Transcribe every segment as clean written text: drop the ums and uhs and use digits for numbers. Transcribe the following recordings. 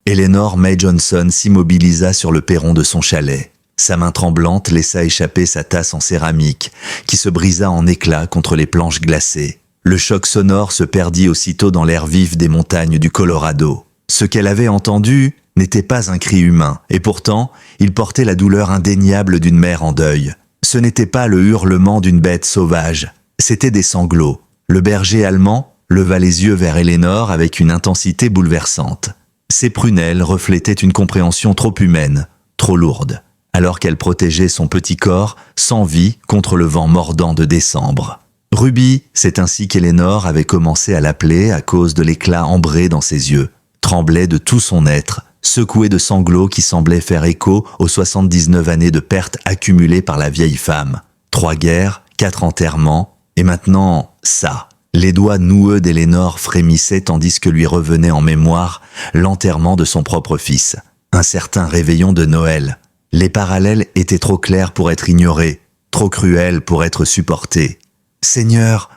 Eleanor May Johnson s'immobilisa sur le perron de son chalet. Sa main tremblante laissa échapper sa tasse en céramique, qui se brisa en éclats contre les planches glacées. Le choc sonore se perdit aussitôt dans l'air vif des montagnes du Colorado. Ce qu'elle avait entendu n'était pas un cri humain, et pourtant, il portait la douleur indéniable d'une mère en deuil. Ce n'était pas le hurlement d'une bête sauvage, c'étaient des sanglots. Le berger allemand leva les yeux vers Eleanor avec une intensité bouleversante. Ses prunelles reflétaient une compréhension trop humaine, trop lourde, alors qu'elle protégeait son petit corps, sans vie, contre le vent mordant de décembre. Ruby, c'est ainsi qu'Eleanor avait commencé à l'appeler à cause de l'éclat ambré dans ses yeux, tremblait de tout son être, secoué de sanglots qui semblaient faire écho aux 79 années de pertes accumulées par la vieille femme. 3 guerres, 4 enterrements, et maintenant, ça. Les doigts noueux d'Eleanor frémissaient tandis que lui revenait en mémoire l'enterrement de son propre fils. Un certain réveillon de Noël. Les parallèles étaient trop clairs pour être ignorés, trop cruels pour être supportés. « Seigneur,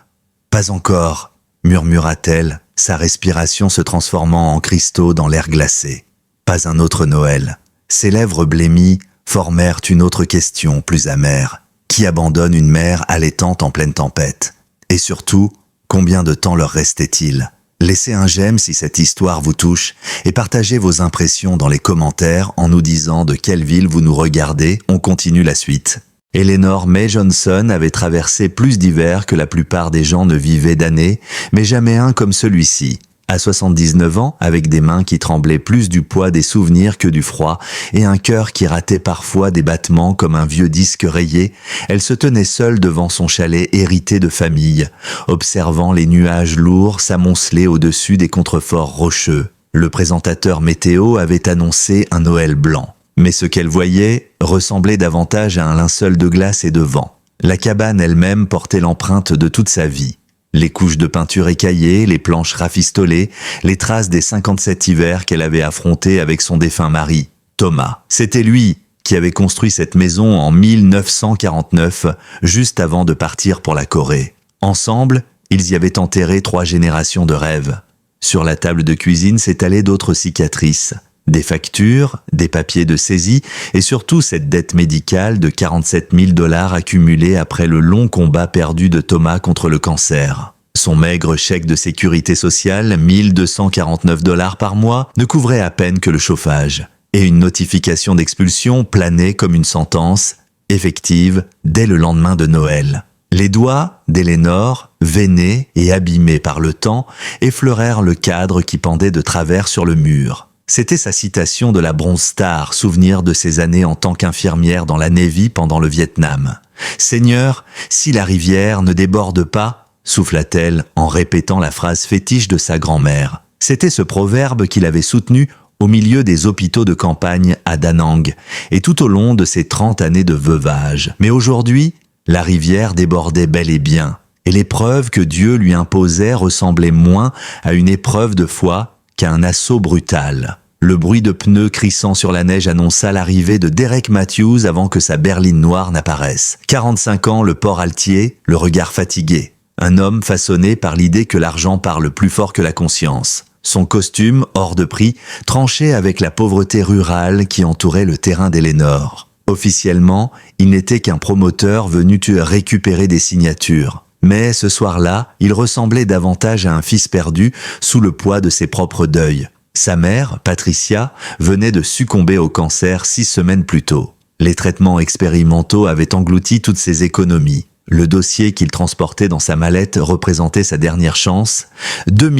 pas encore !» murmura-t-elle, sa respiration se transformant en cristaux dans l'air glacé. Pas un autre Noël. Ses lèvres blêmies formèrent une autre question plus amère. Qui abandonne une mère allaitante en pleine tempête? Et surtout, combien de temps leur restait-il? Laissez un j'aime si cette histoire vous touche et partagez vos impressions dans les commentaires en nous disant de quelle ville vous nous regardez. On continue la suite. Eleanor May Johnson avait traversé plus d'hivers que la plupart des gens ne vivaient d'années, mais jamais un comme celui-ci. À 79 ans, avec des mains qui tremblaient plus du poids des souvenirs que du froid, et un cœur qui ratait parfois des battements comme un vieux disque rayé, elle se tenait seule devant son chalet hérité de famille, observant les nuages lourds s'amonceler au-dessus des contreforts rocheux. Le présentateur météo avait annoncé un Noël blanc. Mais ce qu'elle voyait ressemblait davantage à un linceul de glace et de vent. La cabane elle-même portait l'empreinte de toute sa vie. Les couches de peinture écaillées, les planches rafistolées, les traces des 57 hivers qu'elle avait affrontés avec son défunt mari, Thomas. C'était lui qui avait construit cette maison en 1949, juste avant de partir pour la Corée. Ensemble, ils y avaient enterré 3 générations de rêves. Sur la table de cuisine s'étalaient d'autres cicatrices. Des factures, des papiers de saisie et surtout cette dette médicale de 47 000 $ accumulée après le long combat perdu de Thomas contre le cancer. Son maigre chèque de sécurité sociale, 1 249 $ par mois, ne couvrait à peine que le chauffage. Et une notification d'expulsion planait comme une sentence, effective dès le lendemain de Noël. Les doigts d'Eleanor, veinés et abîmés par le temps, effleurèrent le cadre qui pendait de travers sur le mur. C'était sa citation de la Bronze Star, souvenir de ses années en tant qu'infirmière dans la Navy pendant le Vietnam. « Seigneur, si la rivière ne déborde pas », souffla-t-elle en répétant la phrase fétiche de sa grand-mère. C'était ce proverbe qu'il avait soutenu au milieu des hôpitaux de campagne à Da Nang et tout au long de ses 30 années de veuvage. Mais aujourd'hui, la rivière débordait bel et bien, et l'épreuve que Dieu lui imposait ressemblait moins à une épreuve de foi qu'à un assaut brutal. Le bruit de pneus crissant sur la neige annonça l'arrivée de Derek Matthews avant que sa berline noire n'apparaisse. 45 ans, le port altier, le regard fatigué. Un homme façonné par l'idée que l'argent parle plus fort que la conscience. Son costume, hors de prix, tranchait avec la pauvreté rurale qui entourait le terrain d'Eleanor. Officiellement, il n'était qu'un promoteur venu récupérer des signatures. Mais ce soir-là, il ressemblait davantage à un fils perdu sous le poids de ses propres deuils. Sa mère, Patricia, venait de succomber au cancer 6 semaines plus tôt. Les traitements expérimentaux avaient englouti toutes ses économies. Le dossier qu'il transportait dans sa mallette représentait sa dernière chance, 2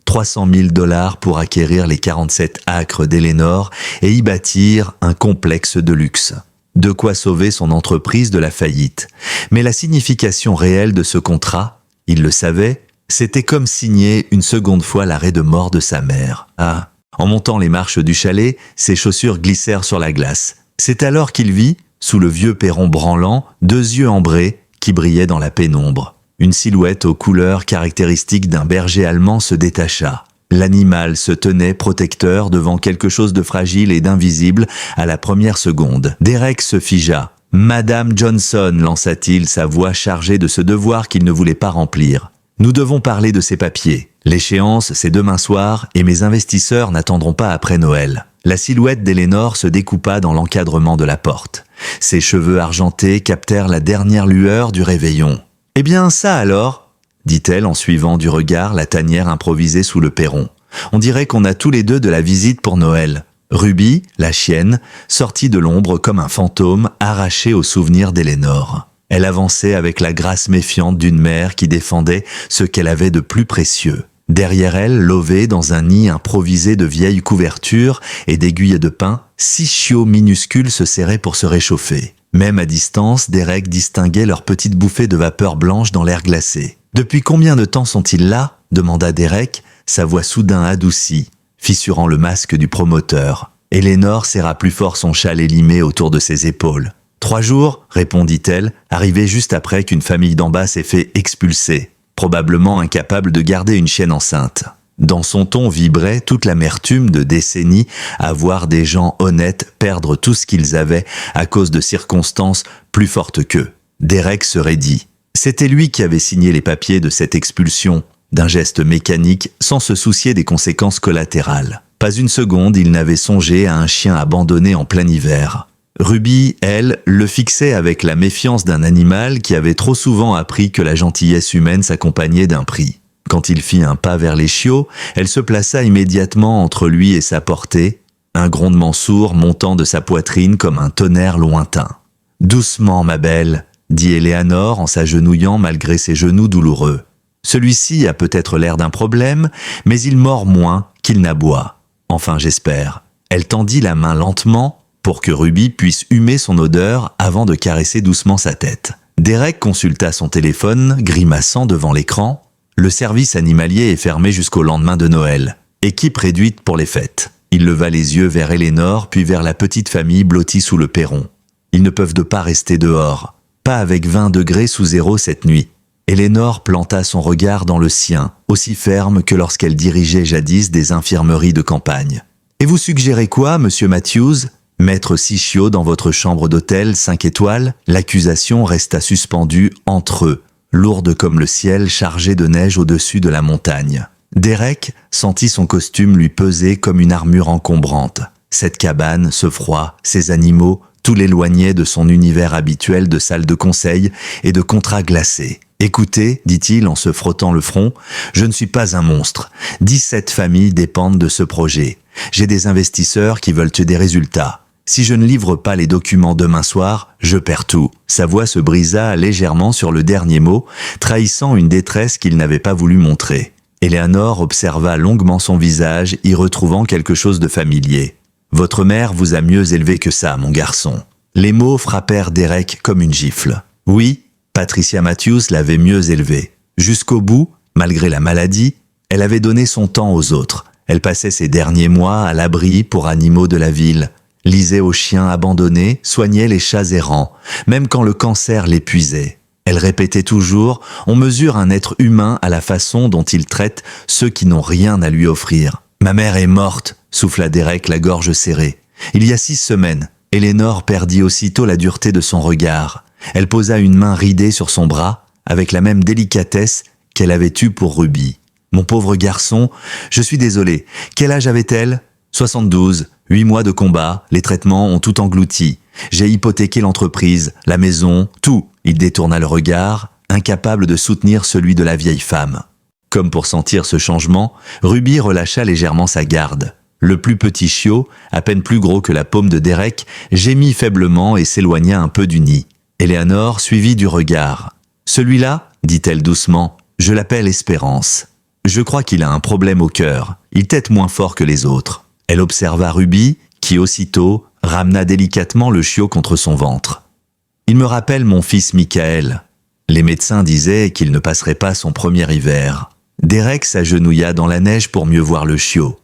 300 000 $ pour acquérir les 47 acres d'Eleanor et y bâtir un complexe de luxe. De quoi sauver son entreprise de la faillite. Mais la signification réelle de ce contrat, il le savait, c'était comme signer une seconde fois l'arrêt de mort de sa mère. Ah, en montant les marches du chalet, ses chaussures glissèrent sur la glace. C'est alors qu'il vit, sous le vieux perron branlant, 2 yeux ambrés qui brillaient dans la pénombre. Une silhouette aux couleurs caractéristiques d'un berger allemand se détacha. L'animal se tenait protecteur devant quelque chose de fragile et d'invisible à la première seconde. Derek se figea. « Madame Johnson » lança-t-il, sa voix chargée de ce devoir qu'il ne voulait pas remplir. Nous devons parler de ces papiers. L'échéance, c'est demain soir et mes investisseurs n'attendront pas après Noël. La silhouette d'Elénore se découpa dans l'encadrement de la porte. Ses cheveux argentés captèrent la dernière lueur du réveillon. « Eh bien, ça alors ?» dit-elle en suivant du regard la tanière improvisée sous le perron. « On dirait qu'on a tous les deux de la visite pour Noël. » Ruby, la chienne, sortit de l'ombre comme un fantôme arraché au souvenir d'Elénore. Elle avançait avec la grâce méfiante d'une mère qui défendait ce qu'elle avait de plus précieux. Derrière elle, lové dans un nid improvisé de vieilles couvertures et d'aiguilles de pin, 6 chiots minuscules se serraient pour se réchauffer. Même à distance, Derek distinguait leurs petites bouffées de vapeur blanche dans l'air glacé. « Depuis combien de temps sont-ils là ?» demanda Derek, sa voix soudain adoucie, fissurant le masque du promoteur. Elénore serra plus fort son châle élimé autour de ses épaules. « 3 jours, répondit-elle, arrivée juste après qu'une famille d'en bas s'est fait expulser, probablement incapable de garder une chienne enceinte. » Dans son ton vibrait toute l'amertume de décennies à voir des gens honnêtes perdre tout ce qu'ils avaient à cause de circonstances plus fortes qu'eux. Derek se raidit. C'était lui qui avait signé les papiers de cette expulsion, d'un geste mécanique sans se soucier des conséquences collatérales. Pas une seconde, il n'avait songé à un chien abandonné en plein hiver. Ruby, elle, le fixait avec la méfiance d'un animal qui avait trop souvent appris que la gentillesse humaine s'accompagnait d'un prix. Quand il fit un pas vers les chiots, elle se plaça immédiatement entre lui et sa portée, un grondement sourd montant de sa poitrine comme un tonnerre lointain. « Doucement, ma belle !» dit Éléanore en s'agenouillant malgré ses genoux douloureux. « Celui-ci a peut-être l'air d'un problème, mais il mord moins qu'il n'aboie. Enfin, j'espère. » Elle tendit la main lentement pour que Ruby puisse humer son odeur avant de caresser doucement sa tête. Derek consulta son téléphone, grimaçant devant l'écran. Le service animalier est fermé jusqu'au lendemain de Noël. Équipe réduite pour les fêtes. Il leva les yeux vers Elénore, puis vers la petite famille blottie sous le perron. Ils ne peuvent pas rester dehors. Pas avec 20 degrés sous zéro cette nuit. Elénore planta son regard dans le sien, aussi ferme que lorsqu'elle dirigeait jadis des infirmeries de campagne. « Et vous suggérez quoi, monsieur Matthews ? Mettre 6 chiots dans votre chambre d'hôtel 5 étoiles ?» L'accusation resta suspendue entre eux, lourde comme le ciel chargé de neige au-dessus de la montagne. Derek sentit son costume lui peser comme une armure encombrante. Cette cabane, ce froid, ces animaux, tout l'éloignait de son univers habituel de salle de conseil et de contrats glacés. « Écoutez, dit-il en se frottant le front, je ne suis pas un monstre. 17 familles dépendent de ce projet. J'ai des investisseurs qui veulent des résultats. Si je ne livre pas les documents demain soir, je perds tout. » Sa voix se brisa légèrement sur le dernier mot, trahissant une détresse qu'il n'avait pas voulu montrer. Éléanore observa longuement son visage, y retrouvant quelque chose de familier. « Votre mère vous a mieux élevé que ça, mon garçon. » Les mots frappèrent Derek comme une gifle. Oui, Patricia Matthews l'avait mieux élevé. Jusqu'au bout, malgré la maladie, elle avait donné son temps aux autres. Elle passait ses derniers mois à l'abri pour animaux de la ville, lisait aux chiens abandonnés, soignait les chats errants, même quand le cancer l'épuisait. Elle répétait toujours « On mesure un être humain à la façon dont il traite ceux qui n'ont rien à lui offrir. » « Ma mère est morte », souffla Derek la gorge serrée. « Il y a 6 semaines. » Elénore perdit aussitôt la dureté de son regard. Elle posa une main ridée sur son bras, avec la même délicatesse qu'elle avait eue pour Ruby. « Mon pauvre garçon, je suis désolé. Quel âge avait-elle ? » 72, 8 mois de combat, les traitements ont tout englouti. J'ai hypothéqué l'entreprise, la maison, tout. Il détourna le regard, incapable de soutenir celui de la vieille femme. Comme pour sentir ce changement, Ruby relâcha légèrement sa garde. Le plus petit chiot, à peine plus gros que la paume de Derek, gémit faiblement et s'éloigna un peu du nid. Éléanore suivit du regard. « Celui-là, dit-elle doucement, je l'appelle Espérance. Je crois qu'il a un problème au cœur. Il tète moins fort que les autres. » Elle observa Ruby, qui aussitôt ramena délicatement le chiot contre son ventre. « Il me rappelle mon fils Michael. Les médecins disaient qu'il ne passerait pas son premier hiver. » Derek s'agenouilla dans la neige pour mieux voir le chiot.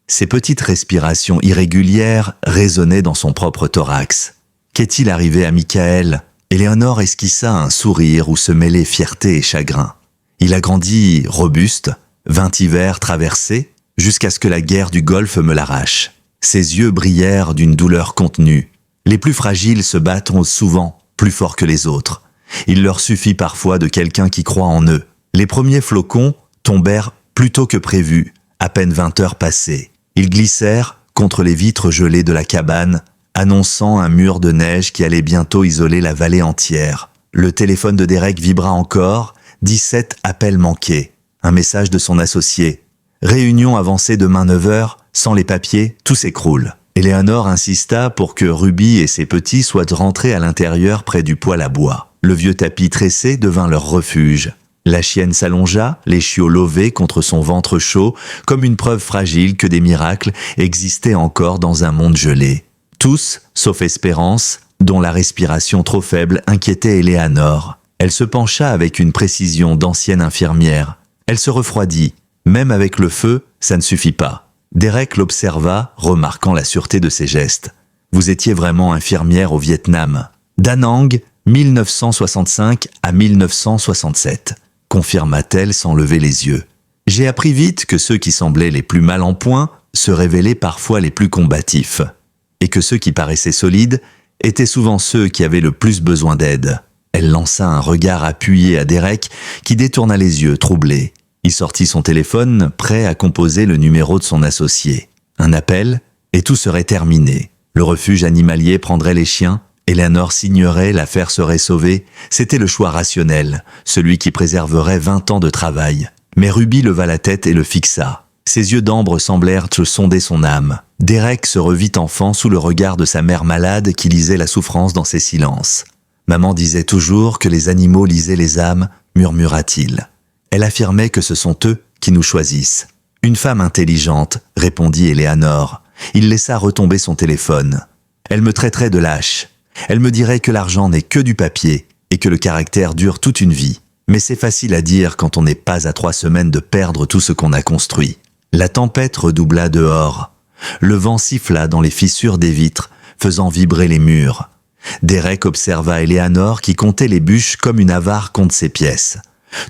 Ses petites respirations irrégulières résonnaient dans son propre thorax. Qu'est-il arrivé à Michael ? Éléanore esquissa un sourire où se mêlaient fierté et chagrin. Il a grandi robuste, 20 hivers traversés, jusqu'à ce que la guerre du Golfe me l'arrache. Ses yeux brillèrent d'une douleur contenue. Les plus fragiles se battent souvent plus fort que les autres. Il leur suffit parfois de quelqu'un qui croit en eux. Les premiers flocons tombèrent plus tôt que prévu, à peine 20 heures passées. Ils glissèrent contre les vitres gelées de la cabane, annonçant un mur de neige qui allait bientôt isoler la vallée entière. Le téléphone de Derek vibra encore, 17 appels manqués. Un message de son associé. Réunion avancée demain 9h, sans les papiers, tout s'écroule. Eleanor insista pour que Ruby et ses petits soient rentrés à l'intérieur près du poêle à bois. Le vieux tapis tressé devint leur refuge. La chienne s'allongea, les chiots lovés contre son ventre chaud, comme une preuve fragile que des miracles existaient encore dans un monde gelé. Tous, sauf Espérance, dont la respiration trop faible inquiétait Eleanor. Elle se pencha avec une précision d'ancienne infirmière. Elle se refroidit. Même avec le feu, ça ne suffit pas. Derek l'observa, remarquant la sûreté de ses gestes. « Vous étiez vraiment infirmière au Vietnam. Da Nang, 1965 à 1967. » confirma-t-elle sans lever les yeux. « J'ai appris vite que ceux qui semblaient les plus mal en point se révélaient parfois les plus combatifs, et que ceux qui paraissaient solides étaient souvent ceux qui avaient le plus besoin d'aide. » Elle lança un regard appuyé à Derek qui détourna les yeux, troublé. Il sortit son téléphone, prêt à composer le numéro de son associé. Un appel, et tout serait terminé. Le refuge animalier prendrait les chiens, Eleanor signerait, l'affaire serait sauvée. C'était le choix rationnel, celui qui préserverait 20 ans de travail. Mais Ruby leva la tête et le fixa. Ses yeux d'ambre semblèrent sonder son âme. Derek se revit enfant sous le regard de sa mère malade qui lisait la souffrance dans ses silences. « Maman disait toujours que les animaux lisaient les âmes », murmura-t-il. Elle affirmait que ce sont eux qui nous choisissent. « Une femme intelligente », répondit Eleanor. Il laissa retomber son téléphone. Elle me traiterait de lâche. Elle me dirait que l'argent n'est que du papier et que le caractère dure toute une vie. Mais c'est facile à dire quand on n'est pas à 3 semaines de perdre tout ce qu'on a construit. La tempête redoubla dehors. Le vent siffla dans les fissures des vitres, faisant vibrer les murs. Derek observa Eleanor qui comptait les bûches comme une avare compte ses pièces.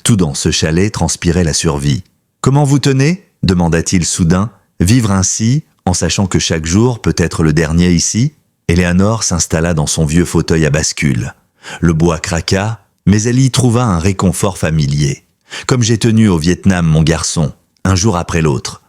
Tout dans ce chalet transpirait la survie. « Comment vous tenez ?» demanda-t-il soudain. « Vivre ainsi, en sachant que chaque jour peut être le dernier ici ?» Eleanor s'installa dans son vieux fauteuil à bascule. Le bois craqua, mais elle y trouva un réconfort familier. « Comme j'ai tenu au Vietnam, mon garçon, un jour après l'autre,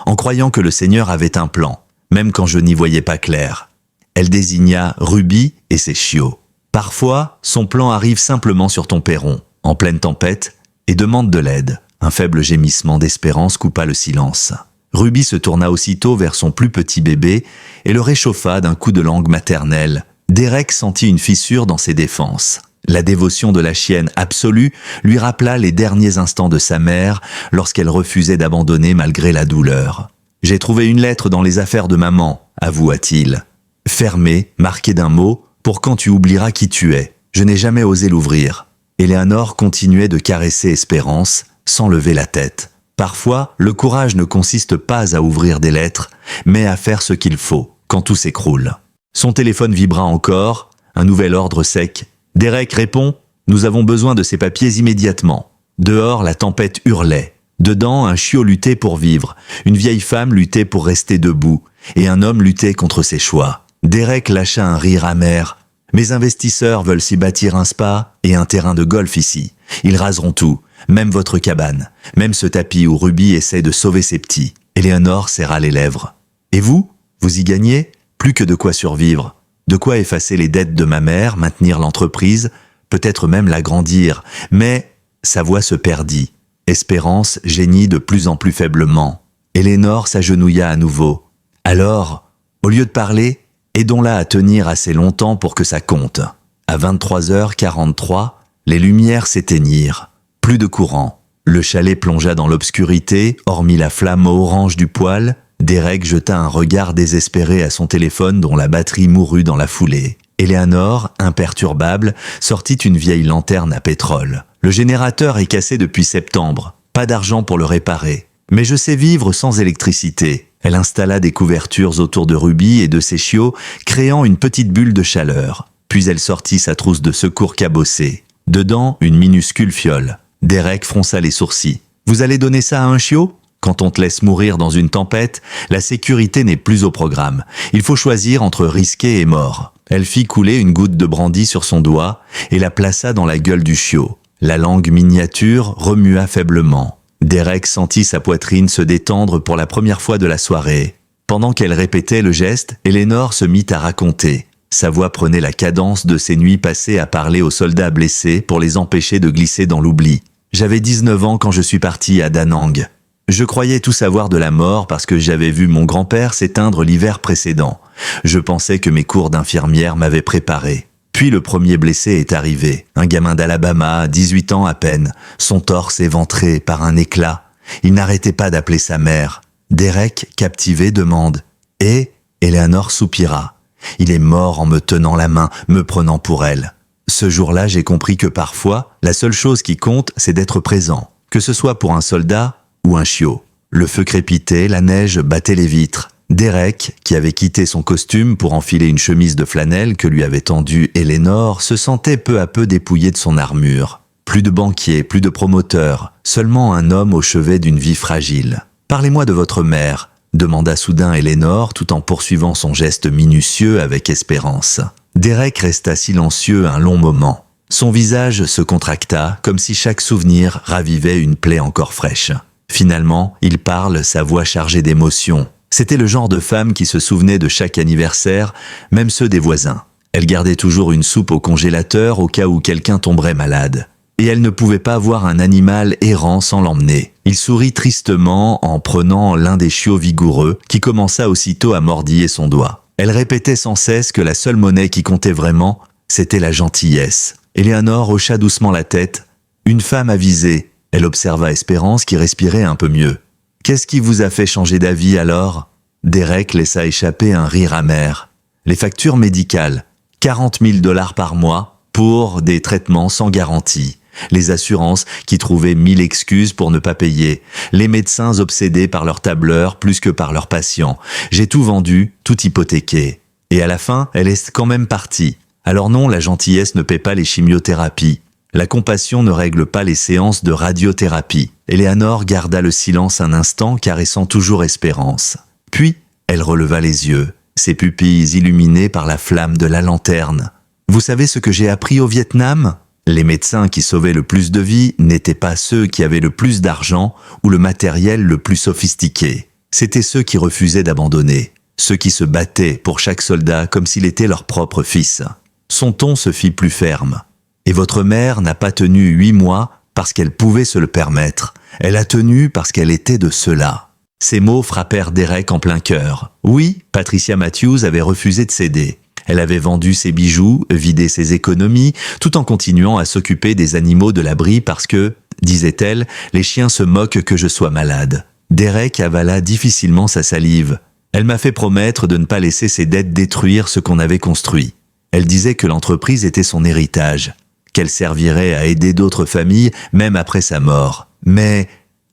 en croyant que le Seigneur avait un plan, même quand je n'y voyais pas clair. » Elle désigna Ruby et ses chiots. « Parfois, son plan arrive simplement sur ton perron, en pleine tempête, et demande de l'aide. » Un faible gémissement d'espérance coupa le silence. Ruby se tourna aussitôt vers son plus petit bébé et le réchauffa d'un coup de langue maternelle. Derek sentit une fissure dans ses défenses. La dévotion de la chienne absolue lui rappela les derniers instants de sa mère lorsqu'elle refusait d'abandonner malgré la douleur. « J'ai trouvé une lettre dans les affaires de maman, avoua-t-il. Fermée, marquée d'un mot, pour quand tu oublieras qui tu es. Je n'ai jamais osé l'ouvrir. » Eleanor continuait de caresser Espérance, sans lever la tête. Parfois, le courage ne consiste pas à ouvrir des lettres, mais à faire ce qu'il faut, quand tout s'écroule. Son téléphone vibra encore, un nouvel ordre sec. « Derek répond, nous avons besoin de ces papiers immédiatement. » Dehors, la tempête hurlait. Dedans, un chiot luttait pour vivre, une vieille femme luttait pour rester debout, et un homme luttait contre ses choix. Derek lâcha un rire amer. « Mes investisseurs veulent s'y bâtir un spa et un terrain de golf ici. Ils raseront tout, même votre cabane, même ce tapis où Ruby essaie de sauver ses petits. » Eleanor serra les lèvres. « Et vous y gagnez ? Plus que de quoi survivre. De quoi effacer les dettes de ma mère, maintenir l'entreprise, peut-être même l'agrandir. » Mais sa voix se perdit. Espérance geignit de plus en plus faiblement. Eleanor s'agenouilla à nouveau. « Alors, au lieu de parler, aidons-la à tenir assez longtemps pour que ça compte. » À 23h43, les lumières s'éteignirent. Plus de courant. Le chalet plongea dans l'obscurité, hormis la flamme orange du poêle. Derek jeta un regard désespéré à son téléphone dont la batterie mourut dans la foulée. Eleanor, imperturbable, sortit une vieille lanterne à pétrole. « Le générateur est cassé depuis septembre. Pas d'argent pour le réparer. Mais je sais vivre sans électricité. » Elle installa des couvertures autour de Ruby et de ses chiots, créant une petite bulle de chaleur. Puis elle sortit sa trousse de secours cabossée. Dedans, une minuscule fiole. Derek fronça les sourcils. « Vous allez donner ça à un chiot ? Quand on te laisse mourir dans une tempête, la sécurité n'est plus au programme. Il faut choisir entre risqué et mort. » Elle fit couler une goutte de brandy sur son doigt et la plaça dans la gueule du chiot. La langue miniature remua faiblement. Derek sentit sa poitrine se détendre pour la première fois de la soirée. Pendant qu'elle répétait le geste, Eleanor se mit à raconter. Sa voix prenait la cadence de ses nuits passées à parler aux soldats blessés pour les empêcher de glisser dans l'oubli. J'avais 19 ans quand je suis parti à Da Nang. Je croyais tout savoir de la mort parce que j'avais vu mon grand-père s'éteindre l'hiver précédent. Je pensais que mes cours d'infirmière m'avaient préparé. Puis le premier blessé est arrivé, un gamin d'Alabama, 18 ans à peine, son torse éventré par un éclat. Il n'arrêtait pas d'appeler sa mère. Derek, captivé, demande « Et ?» Eleanor soupira. « Il est mort en me tenant la main, me prenant pour elle. » Ce jour-là, j'ai compris que parfois, la seule chose qui compte, c'est d'être présent, que ce soit pour un soldat ou un chiot. Le feu crépitait, la neige battait les vitres. Derek, qui avait quitté son costume pour enfiler une chemise de flanelle que lui avait tendue Eleanor, se sentait peu à peu dépouillé de son armure. Plus de banquier, plus de promoteur, seulement un homme au chevet d'une vie fragile. « Parlez-moi de votre mère », demanda soudain Eleanor tout en poursuivant son geste minutieux avec espérance. Derek resta silencieux un long moment. Son visage se contracta comme si chaque souvenir ravivait une plaie encore fraîche. Finalement, il parle, sa voix chargée d'émotion. C'était le genre de femme qui se souvenait de chaque anniversaire, même ceux des voisins. Elle gardait toujours une soupe au congélateur au cas où quelqu'un tomberait malade. Et elle ne pouvait pas voir un animal errant sans l'emmener. Il sourit tristement en prenant l'un des chiots vigoureux qui commença aussitôt à mordiller son doigt. Elle répétait sans cesse que la seule monnaie qui comptait vraiment, c'était la gentillesse. Eleanor hocha doucement la tête. Une femme avisée. Elle observa Espérance qui respirait un peu mieux. « Qu'est-ce qui vous a fait changer d'avis alors ?» Derek laissa échapper un rire amer. « Les factures médicales, 40 000 $ par mois pour des traitements sans garantie. Les assurances qui trouvaient 1000 excuses pour ne pas payer. Les médecins obsédés par leurs tableurs plus que par leurs patients. J'ai tout vendu, tout hypothéqué. Et à la fin, elle est quand même partie. Alors non, la gentillesse ne paie pas les chimiothérapies. La compassion ne règle pas les séances de radiothérapie. » Eleanor garda le silence un instant, caressant toujours Espérance. Puis, elle releva les yeux, ses pupilles illuminées par la flamme de la lanterne. « Vous savez ce que j'ai appris au Vietnam ? Les médecins qui sauvaient le plus de vies n'étaient pas ceux qui avaient le plus d'argent ou le matériel le plus sophistiqué. C'étaient ceux qui refusaient d'abandonner, ceux qui se battaient pour chaque soldat comme s'il était leur propre fils. » Son ton se fit plus ferme. « Et votre mère n'a pas tenu 8 mois parce qu'elle pouvait se le permettre. Elle a tenu parce qu'elle était de ceux-là. » Ces mots frappèrent Derek en plein cœur. Oui, Patricia Matthews avait refusé de céder. Elle avait vendu ses bijoux, vidé ses économies, tout en continuant à s'occuper des animaux de l'abri parce que, disait-elle, les chiens se moquent que je sois malade. Derek avala difficilement sa salive. Elle m'a fait promettre de ne pas laisser ses dettes détruire ce qu'on avait construit. Elle disait que l'entreprise était son héritage, qu'elle servirait à aider d'autres familles même après sa mort. Mais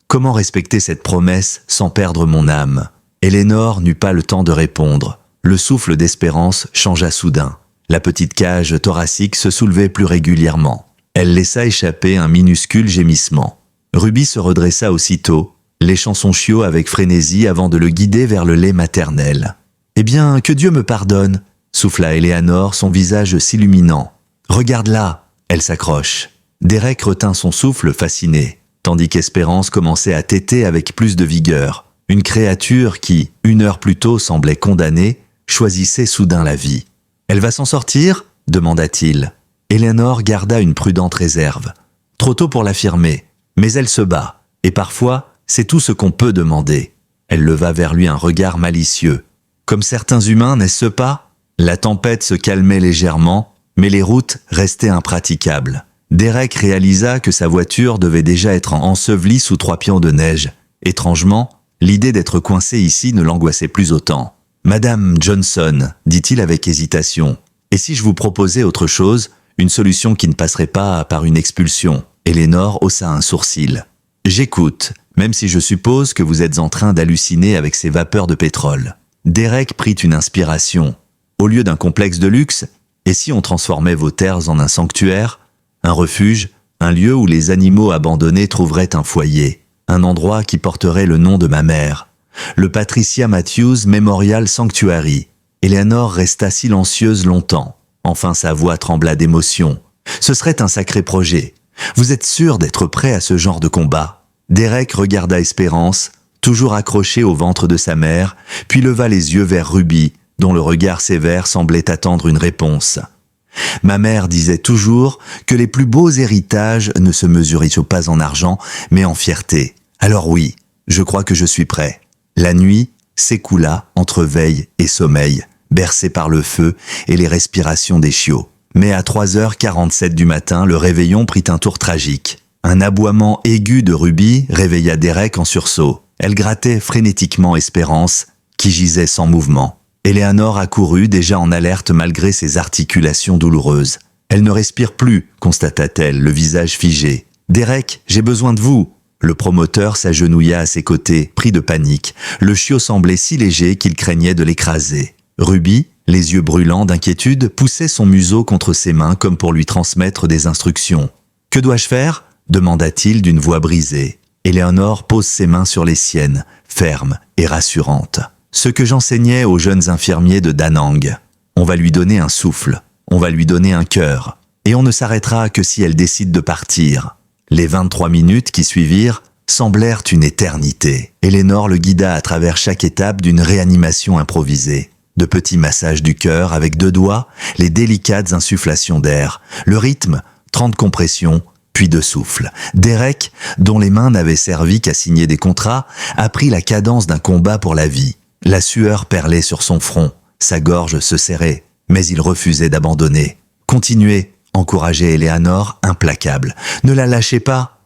comment respecter cette promesse sans perdre mon âme ? Eleanor n'eut pas le temps de répondre. Le souffle d'Espérance changea soudain. La petite cage thoracique se soulevait plus régulièrement. Elle laissa échapper un minuscule gémissement. Ruby se redressa aussitôt, léchant son chiot avec frénésie avant de le guider vers le lait maternel. « Eh bien, que Dieu me pardonne !» souffla Eleanor, son visage s'illuminant. « Regarde là !» Elle s'accroche. Derek retint son souffle fasciné, tandis qu'Espérance commençait à téter avec plus de vigueur. Une créature qui, 1 heure plus tôt, semblait condamnée, choisissait soudain la vie. « Elle va s'en sortir ?» demanda-t-il. Eleanor garda une prudente réserve. Trop tôt pour l'affirmer, mais elle se bat, et parfois, c'est tout ce qu'on peut demander. Elle leva vers lui un regard malicieux. Comme certains humains, n'est-ce pas ? La tempête se calmait légèrement, mais les routes restaient impraticables. Derek réalisa que sa voiture devait déjà être ensevelie sous 3 pions de neige. Étrangement, l'idée d'être coincé ici ne l'angoissait plus autant. « Madame Johnson, dit-il avec hésitation, et si je vous proposais autre chose, une solution qui ne passerait pas par une expulsion ?» Eleanor haussa un sourcil. « J'écoute, même si je suppose que vous êtes en train d'halluciner avec ces vapeurs de pétrole. » Derek prit une inspiration. Au lieu d'un complexe de luxe, et si on transformait vos terres en un sanctuaire, un refuge, un lieu où les animaux abandonnés trouveraient un foyer, un endroit qui porterait le nom de ma mère, le Patricia Matthews Memorial Sanctuary. Eleanor resta silencieuse longtemps. Enfin sa voix trembla d'émotion. Ce serait un sacré projet. Vous êtes sûr d'être prêt à ce genre de combat ?» Derek regarda Espérance, toujours accrochée au ventre de sa mère, puis leva les yeux vers Ruby, dont le regard sévère semblait attendre une réponse. « Ma mère disait toujours que les plus beaux héritages ne se mesuraient pas en argent, mais en fierté. Alors oui, je crois que je suis prêt. » La nuit s'écoula entre veille et sommeil, bercée par le feu et les respirations des chiots. Mais à 3h47 du matin, le réveillon prit un tour tragique. Un aboiement aigu de Ruby réveilla Derek en sursaut. Elle grattait frénétiquement Espérance, qui gisait sans mouvement. Eleanor accourut déjà en alerte malgré ses articulations douloureuses. « Elle ne respire plus », constata-t-elle, le visage figé. « Derek, j'ai besoin de vous !» Le promoteur s'agenouilla à ses côtés, pris de panique. Le chiot semblait si léger qu'il craignait de l'écraser. Ruby, les yeux brûlants d'inquiétude, poussait son museau contre ses mains comme pour lui transmettre des instructions. « Que dois-je faire ?» demanda-t-il d'une voix brisée. Eleanor pose ses mains sur les siennes, fermes et rassurantes. Ce que j'enseignais aux jeunes infirmiers de Danang. On va lui donner un souffle, on va lui donner un cœur, et on ne s'arrêtera que si elle décide de partir. Les 23 minutes qui suivirent semblèrent une éternité. Eleanor le guida à travers chaque étape d'une réanimation improvisée. De petits massages du cœur avec 2 doigts, les délicates insufflations d'air, le rythme, 30 compressions, puis de souffle. Derek, dont les mains n'avaient servi qu'à signer des contrats, apprit la cadence d'un combat pour la vie. La sueur perlait sur son front, sa gorge se serrait, mais il refusait d'abandonner. « Continuez », encourageait Eleanor, implacable. « Ne la lâchez pas !»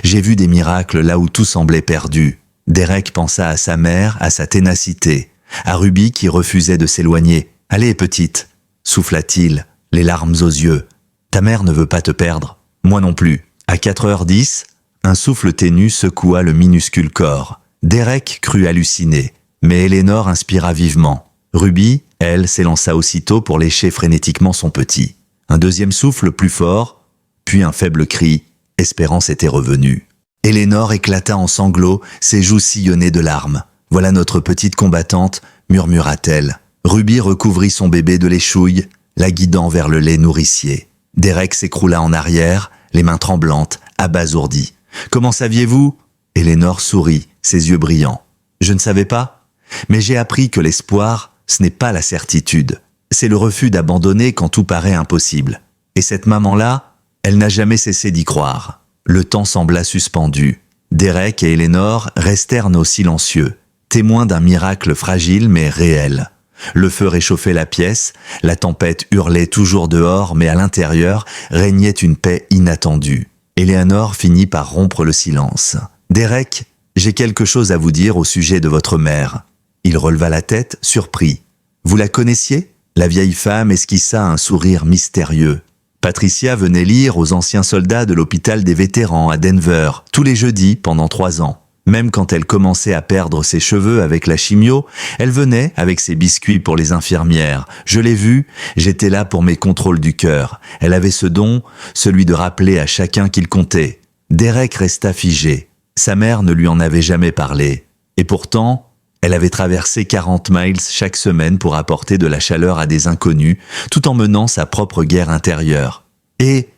J'ai vu des miracles là où tout semblait perdu. Derek pensa à sa mère, à sa ténacité, à Ruby qui refusait de s'éloigner. « Allez, petite !» souffla-t-il, les larmes aux yeux. « Ta mère ne veut pas te perdre. Moi non plus. » À 4h10, un souffle ténu secoua le minuscule corps. Derek crut halluciner, mais Eleanor inspira vivement. Ruby, elle, s'élança aussitôt pour lécher frénétiquement son petit. Un deuxième souffle plus fort, puis un faible cri. Espérance était revenue. Eleanor éclata en sanglots, ses joues sillonnées de larmes. « Voilà notre petite combattante », murmura-t-elle. Ruby recouvrit son bébé de l'échouille, la guidant vers le lait nourricier. Derek s'écroula en arrière, les mains tremblantes, abasourdi. « Comment saviez-vous » Eleanor sourit, ses yeux brillants. « Je ne savais pas. Mais j'ai appris que l'espoir, ce n'est pas la certitude. C'est le refus d'abandonner quand tout paraît impossible. Et cette maman-là, elle n'a jamais cessé d'y croire. » Le temps sembla suspendu. Derek et Eleanor restèrent nos silencieux, témoins d'un miracle fragile mais réel. Le feu réchauffait la pièce, la tempête hurlait toujours dehors, mais à l'intérieur régnait une paix inattendue. Eleanor finit par rompre le silence. « Derek, j'ai quelque chose à vous dire au sujet de votre mère. » Il releva la tête, surpris. « Vous la connaissiez ?» La vieille femme esquissa un sourire mystérieux. Patricia venait lire aux anciens soldats de l'hôpital des vétérans à Denver, tous les jeudis pendant 3 ans. Même quand elle commençait à perdre ses cheveux avec la chimio, elle venait avec ses biscuits pour les infirmières. Je l'ai vue, j'étais là pour mes contrôles du cœur. Elle avait ce don, celui de rappeler à chacun qu'il comptait. Derek resta figé. Sa mère ne lui en avait jamais parlé. Et pourtant, elle avait traversé 40 miles chaque semaine pour apporter de la chaleur à des inconnus, tout en menant sa propre guerre intérieure. « Et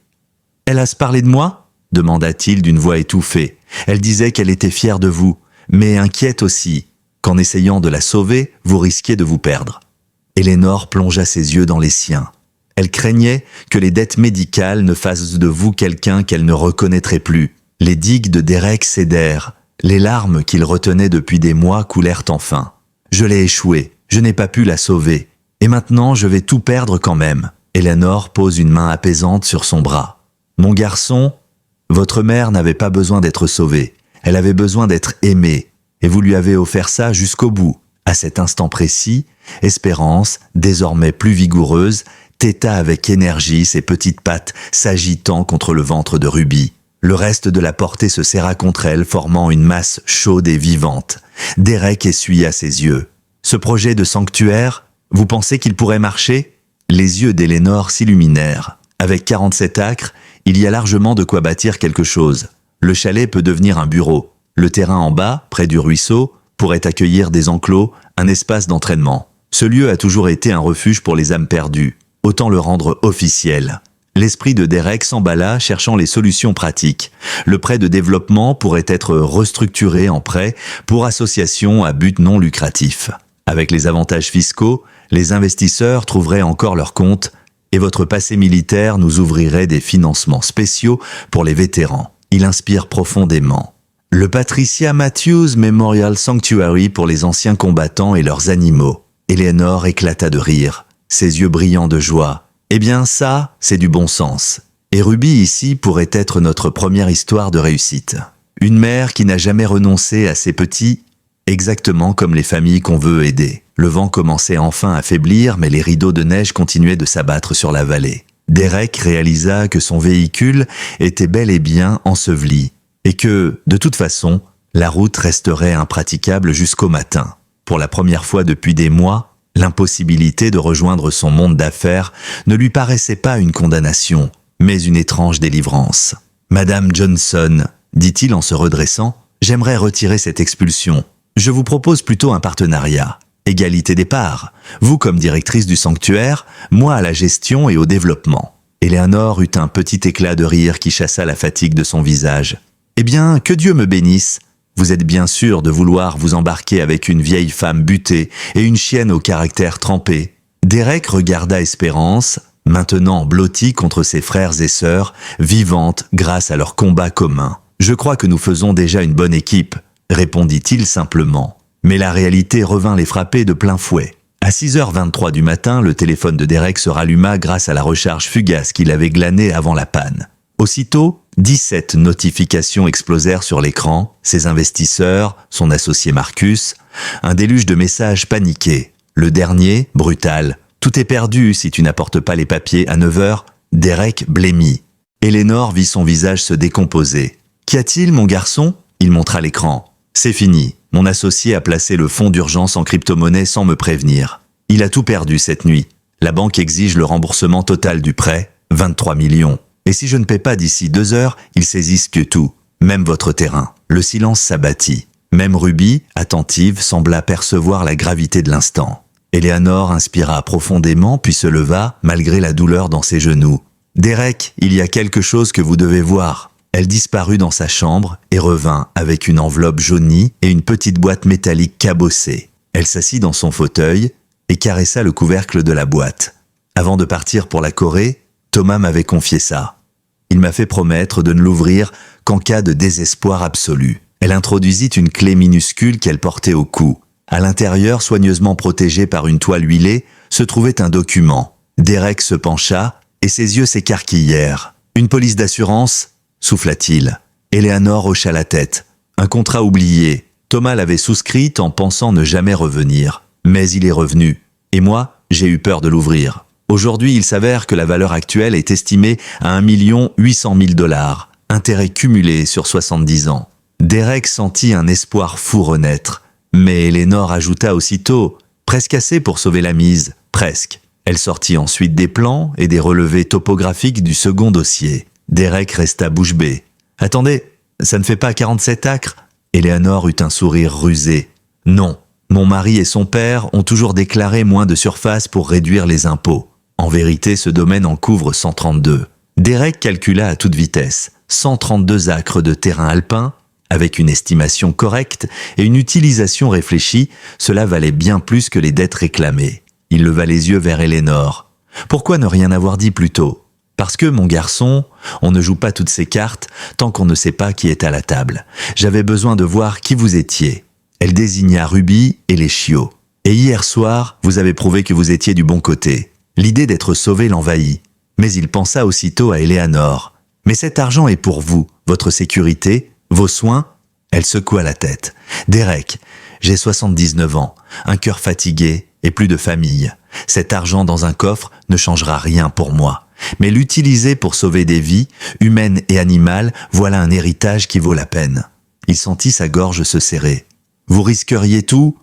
elle a se parlé de moi ?» demanda-t-il d'une voix étouffée. Elle disait qu'elle était fière de vous, mais inquiète aussi, qu'en essayant de la sauver, vous risquiez de vous perdre. Eleanor plongea ses yeux dans les siens. Elle craignait que les dettes médicales ne fassent de vous quelqu'un qu'elle ne reconnaîtrait plus. Les digues de Derek cédèrent. Les larmes qu'il retenait depuis des mois coulèrent enfin. Je l'ai échouée, je n'ai pas pu la sauver. Et maintenant, je vais tout perdre quand même. Eleanor pose une main apaisante sur son bras. Mon garçon, votre mère n'avait pas besoin d'être sauvée. Elle avait besoin d'être aimée. Et vous lui avez offert ça jusqu'au bout. À cet instant précis, Espérance, désormais plus vigoureuse, têta avec énergie ses petites pattes s'agitant contre le ventre de Ruby. Le reste de la portée se serra contre elle, formant une masse chaude et vivante. Derek essuya ses yeux. « Ce projet de sanctuaire, vous pensez qu'il pourrait marcher ?» Les yeux d'Eleanor s'illuminèrent. Avec 47 acres, il y a largement de quoi bâtir quelque chose. Le chalet peut devenir un bureau. Le terrain en bas, près du ruisseau, pourrait accueillir des enclos, un espace d'entraînement. Ce lieu a toujours été un refuge pour les âmes perdues. Autant le rendre officiel. L'esprit de Derek s'emballa, cherchant les solutions pratiques. Le prêt de développement pourrait être restructuré en prêt pour association à but non lucratif. Avec les avantages fiscaux, les investisseurs trouveraient encore leur compte et votre passé militaire nous ouvrirait des financements spéciaux pour les vétérans. Il inspire profondément. Le Patricia Matthews Memorial Sanctuary pour les anciens combattants et leurs animaux. Eleanor éclata de rire, ses yeux brillants de joie. Eh bien ça, c'est du bon sens. Et Ruby ici pourrait être notre première histoire de réussite. Une mère qui n'a jamais renoncé à ses petits, exactement comme les familles qu'on veut aider. Le vent commençait enfin à faiblir, mais les rideaux de neige continuaient de s'abattre sur la vallée. Derek réalisa que son véhicule était bel et bien enseveli, et que, de toute façon, la route resterait impraticable jusqu'au matin. Pour la première fois depuis des mois, l'impossibilité de rejoindre son monde d'affaires ne lui paraissait pas une condamnation, mais une étrange délivrance. « Madame Johnson, dit-il en se redressant, j'aimerais retirer cette expulsion. Je vous propose plutôt un partenariat. Égalité des parts. Vous comme directrice du sanctuaire, moi à la gestion et au développement. » Eleanor eut un petit éclat de rire qui chassa la fatigue de son visage. « Eh bien, que Dieu me bénisse. Vous êtes bien sûr de vouloir vous embarquer avec une vieille femme butée et une chienne au caractère trempé. » Derek regarda Espérance, maintenant blottie contre ses frères et sœurs, vivante grâce à leur combat commun. « Je crois que nous faisons déjà une bonne équipe, » répondit-il simplement. Mais la réalité revint les frapper de plein fouet. À 6h23 du matin, le téléphone de Derek se ralluma grâce à la recharge fugace qu'il avait glanée avant la panne. Aussitôt, 17 notifications explosèrent sur l'écran, ses investisseurs, son associé Marcus, un déluge de messages paniqués. Le dernier, brutal. « Tout est perdu si tu n'apportes pas les papiers à 9h. » Derek blêmit. Eleanor vit son visage se décomposer. « Qu'y a-t-il, mon garçon ?» Il montra l'écran. « C'est fini. Mon associé a placé le fonds d'urgence en crypto-monnaie sans me prévenir. Il a tout perdu cette nuit. La banque exige le remboursement total du prêt, 23 millions. Et si je ne paie pas d'ici 2 heures, ils saisissent que tout, même votre terrain. » Le silence s'abattit. Même Ruby, attentive, sembla percevoir la gravité de l'instant. Eleanor inspira profondément puis se leva, malgré la douleur dans ses genoux. « Derek, il y a quelque chose que vous devez voir. » Elle disparut dans sa chambre et revint avec une enveloppe jaunie et une petite boîte métallique cabossée. Elle s'assit dans son fauteuil et caressa le couvercle de la boîte. Avant de partir pour la Corée, Thomas m'avait confié ça. Il m'a fait promettre de ne l'ouvrir qu'en cas de désespoir absolu. Elle introduisit une clé minuscule qu'elle portait au cou. À l'intérieur, soigneusement protégé par une toile huilée, se trouvait un document. Derek se pencha et ses yeux s'écarquillèrent. « Une police d'assurance ?» souffla-t-il. Eleanor hocha la tête. Un contrat oublié. Thomas l'avait souscrit en pensant ne jamais revenir. Mais il est revenu. Et moi, j'ai eu peur de l'ouvrir. Aujourd'hui, il s'avère que la valeur actuelle est estimée à 1 800 000 $, intérêt cumulé sur 70 ans. Derek sentit un espoir fou renaître. Mais Eleanor ajouta aussitôt, presque assez pour sauver la mise, presque. Elle sortit ensuite des plans et des relevés topographiques du second dossier. Derek resta bouche bée. « Attendez, ça ne fait pas 47 acres ?» Eleanor eut un sourire rusé. « Non, mon mari et son père ont toujours déclaré moins de surface pour réduire les impôts. En vérité, ce domaine en couvre 132. » Derek calcula à toute vitesse. 132 acres de terrain alpin, avec une estimation correcte et une utilisation réfléchie, cela valait bien plus que les dettes réclamées. Il leva les yeux vers Eleanor. « Pourquoi ne rien avoir dit plus tôt ? Parce que, mon garçon, on ne joue pas toutes ces cartes tant qu'on ne sait pas qui est à la table. J'avais besoin de voir qui vous étiez. » Elle désigna Ruby et les chiots. « Et hier soir, vous avez prouvé que vous étiez du bon côté. » L'idée d'être sauvé l'envahit. Mais il pensa aussitôt à Eleanor. « Mais cet argent est pour vous, votre sécurité, vos soins ?» Elle secoua la tête. « Derek, j'ai 79 ans, un cœur fatigué et plus de famille. Cet argent dans un coffre ne changera rien pour moi. Mais l'utiliser pour sauver des vies, humaines et animales, voilà un héritage qui vaut la peine. » Il sentit sa gorge se serrer. « Vous risqueriez tout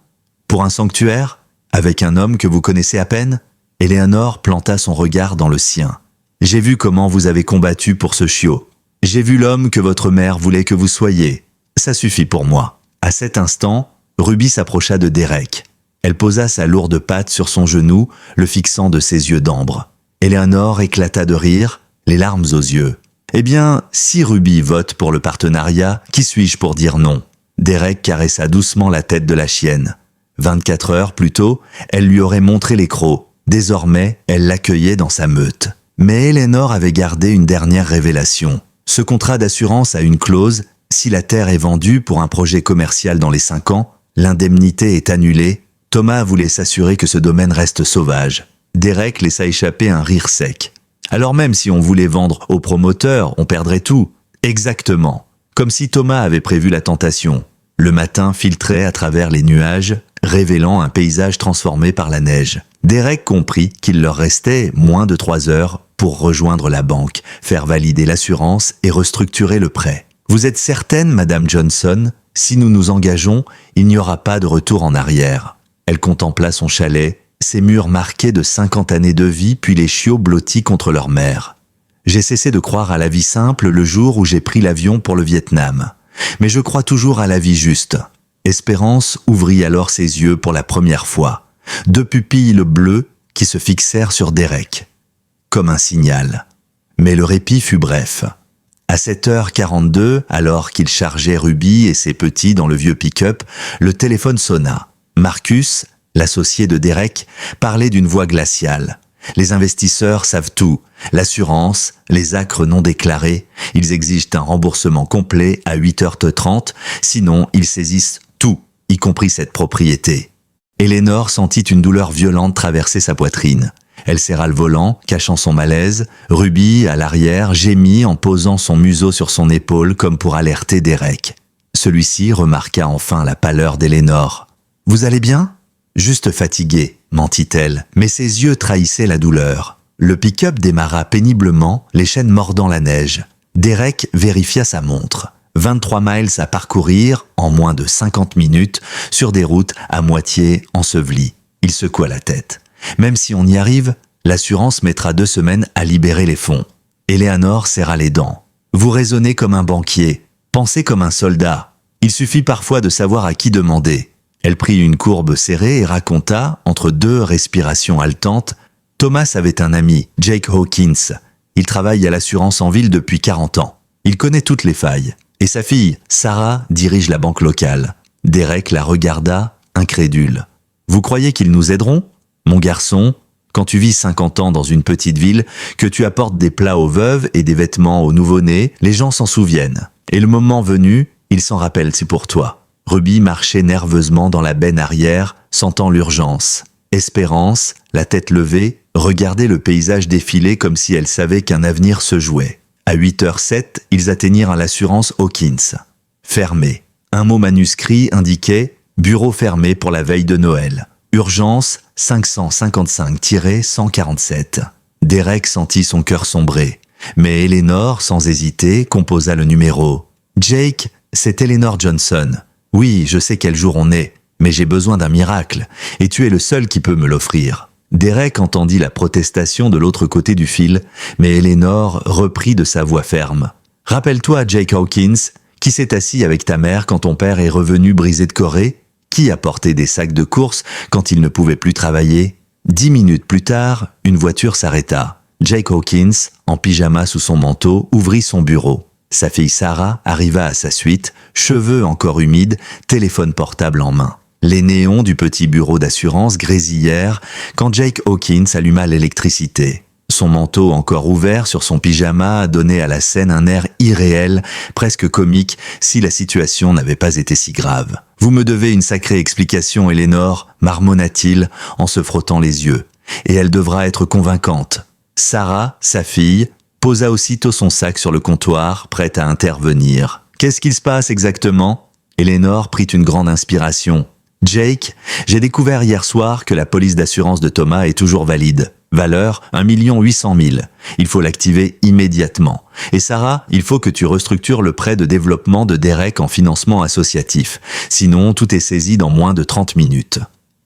pour un sanctuaire, avec un homme que vous connaissez à peine ?» Eleanor planta son regard dans le sien. « J'ai vu comment vous avez combattu pour ce chiot. J'ai vu l'homme que votre mère voulait que vous soyez. Ça suffit pour moi. » À cet instant, Ruby s'approcha de Derek. Elle posa sa lourde patte sur son genou, le fixant de ses yeux d'ambre. Eleanor éclata de rire. les larmes aux yeux. Eh bien, si Ruby vote pour le partenariat, qui suis-je pour dire non? Derek caressa doucement la tête de la chienne. 24 heures plus tôt, elle lui aurait montré les crocs. Désormais, elle l'accueillait dans sa meute. Mais Eleanor avait gardé une dernière révélation. Ce contrat d'assurance a une clause: si la terre est vendue pour un projet commercial dans les 5 ans, l'indemnité est annulée. Thomas voulait s'assurer que ce domaine reste sauvage. Derek laissa échapper un rire sec. Alors même si on voulait vendre au promoteur, on perdrait tout. Exactement. Comme si Thomas avait prévu la tentation. Le matin filtrait à travers les nuages, révélant un paysage transformé par la neige. Derek comprit qu'il leur restait moins de 3 heures pour rejoindre la banque, faire valider l'assurance et restructurer le prêt. Vous êtes certaine, Madame Johnson, si nous nous engageons, il n'y aura pas de retour en arrière. Elle contempla son chalet, ses murs marqués de 50 années de vie, puis les chiots blottis contre leur mère. J'ai cessé de croire à la vie simple le jour où j'ai pris l'avion pour le Vietnam. Mais je crois toujours à la vie juste. Espérance ouvrit alors ses yeux pour la première fois. 2 pupilles bleues qui se fixèrent sur Derek. Comme un signal. Mais le répit fut bref. À 7h42, alors qu'il chargeait Ruby et ses petits dans le vieux pick-up, le téléphone sonna. Marcus, l'associé de Derek, parlait d'une voix glaciale. Les investisseurs savent tout. L'assurance, les acres non déclarés, ils exigent un remboursement complet à 8h30, sinon ils saisissent tout, y compris cette propriété. Eleanor sentit une douleur violente traverser sa poitrine. Elle serra le volant, cachant son malaise. Ruby, à l'arrière, gémit en posant son museau sur son épaule comme pour alerter Derek. Celui-ci remarqua enfin la pâleur d'Eleanor. « Vous allez bien ?» « Juste fatiguée, mentit-elle, mais ses yeux trahissaient la douleur. Le pick-up démarra péniblement, les chaînes mordant la neige. Derek vérifia sa montre. 23 miles à parcourir en moins de 50 minutes sur des routes à moitié ensevelies. Il secoua la tête. Même si on y arrive, l'assurance mettra 2 semaines à libérer les fonds. Eleanor serra les dents. Vous raisonnez comme un banquier, pensez comme un soldat. Il suffit parfois de savoir à qui demander. Elle prit une courbe serrée et raconta, entre 2 respirations haletantes, Thomas avait un ami, Jake Hawkins. Il travaille à l'assurance en ville depuis 40 ans. Il connaît toutes les failles. Et sa fille, Sarah, dirige la banque locale. Derek la regarda, incrédule. Vous croyez qu'ils nous aideront? Mon garçon, quand tu vis 50 ans dans une petite ville, que tu apportes des plats aux veuves et des vêtements aux nouveau-nés, les gens s'en souviennent. Et le moment venu, ils s'en rappellent, c'est pour toi. Ruby marchait nerveusement dans la benne arrière, sentant l'urgence. Espérance, la tête levée, regardait le paysage défiler comme si elle savait qu'un avenir se jouait. À 8h07, ils atteignirent l'assurance Hawkins. Fermé. Un mot manuscrit indiquait « Bureau fermé pour la veille de Noël. Urgence 555-147. » Derek sentit son cœur sombrer. Mais Eleanor, sans hésiter, composa le numéro. « Jake, c'est Eleanor Johnson. Oui, je sais quel jour on est, mais j'ai besoin d'un miracle, et tu es le seul qui peut me l'offrir. » Derek entendit la protestation de l'autre côté du fil, mais Eleanor reprit de sa voix ferme. « Rappelle-toi, Jake Hawkins, qui s'est assis avec ta mère quand ton père est revenu brisé de Corée? Qui a porté des sacs de course quand il ne pouvait plus travailler? » 10 minutes plus tard, une voiture s'arrêta. Jake Hawkins, en pyjama sous son manteau, ouvrit son bureau. Sa fille Sarah arriva à sa suite, cheveux encore humides, téléphone portable en main. Les néons du petit bureau d'assurance grésillèrent quand Jake Hawkins alluma l'électricité. Son manteau encore ouvert sur son pyjama donnait à la scène un air irréel, presque comique, si la situation n'avait pas été si grave. « Vous me devez une sacrée explication, Eleanor, marmonna-t-il en se frottant les yeux. Et elle devra être convaincante. » Sarah, sa fille, posa aussitôt son sac sur le comptoir, prête à intervenir. « Qu'est-ce qu'il se passe exactement ?» Eleanor prit une grande inspiration. « Jake, j'ai découvert hier soir que la police d'assurance de Thomas est toujours valide. Valeur 1 800 000. Il faut l'activer immédiatement. Et Sarah, il faut que tu restructures le prêt de développement de Derek en financement associatif. Sinon, tout est saisi dans moins de 30 minutes. »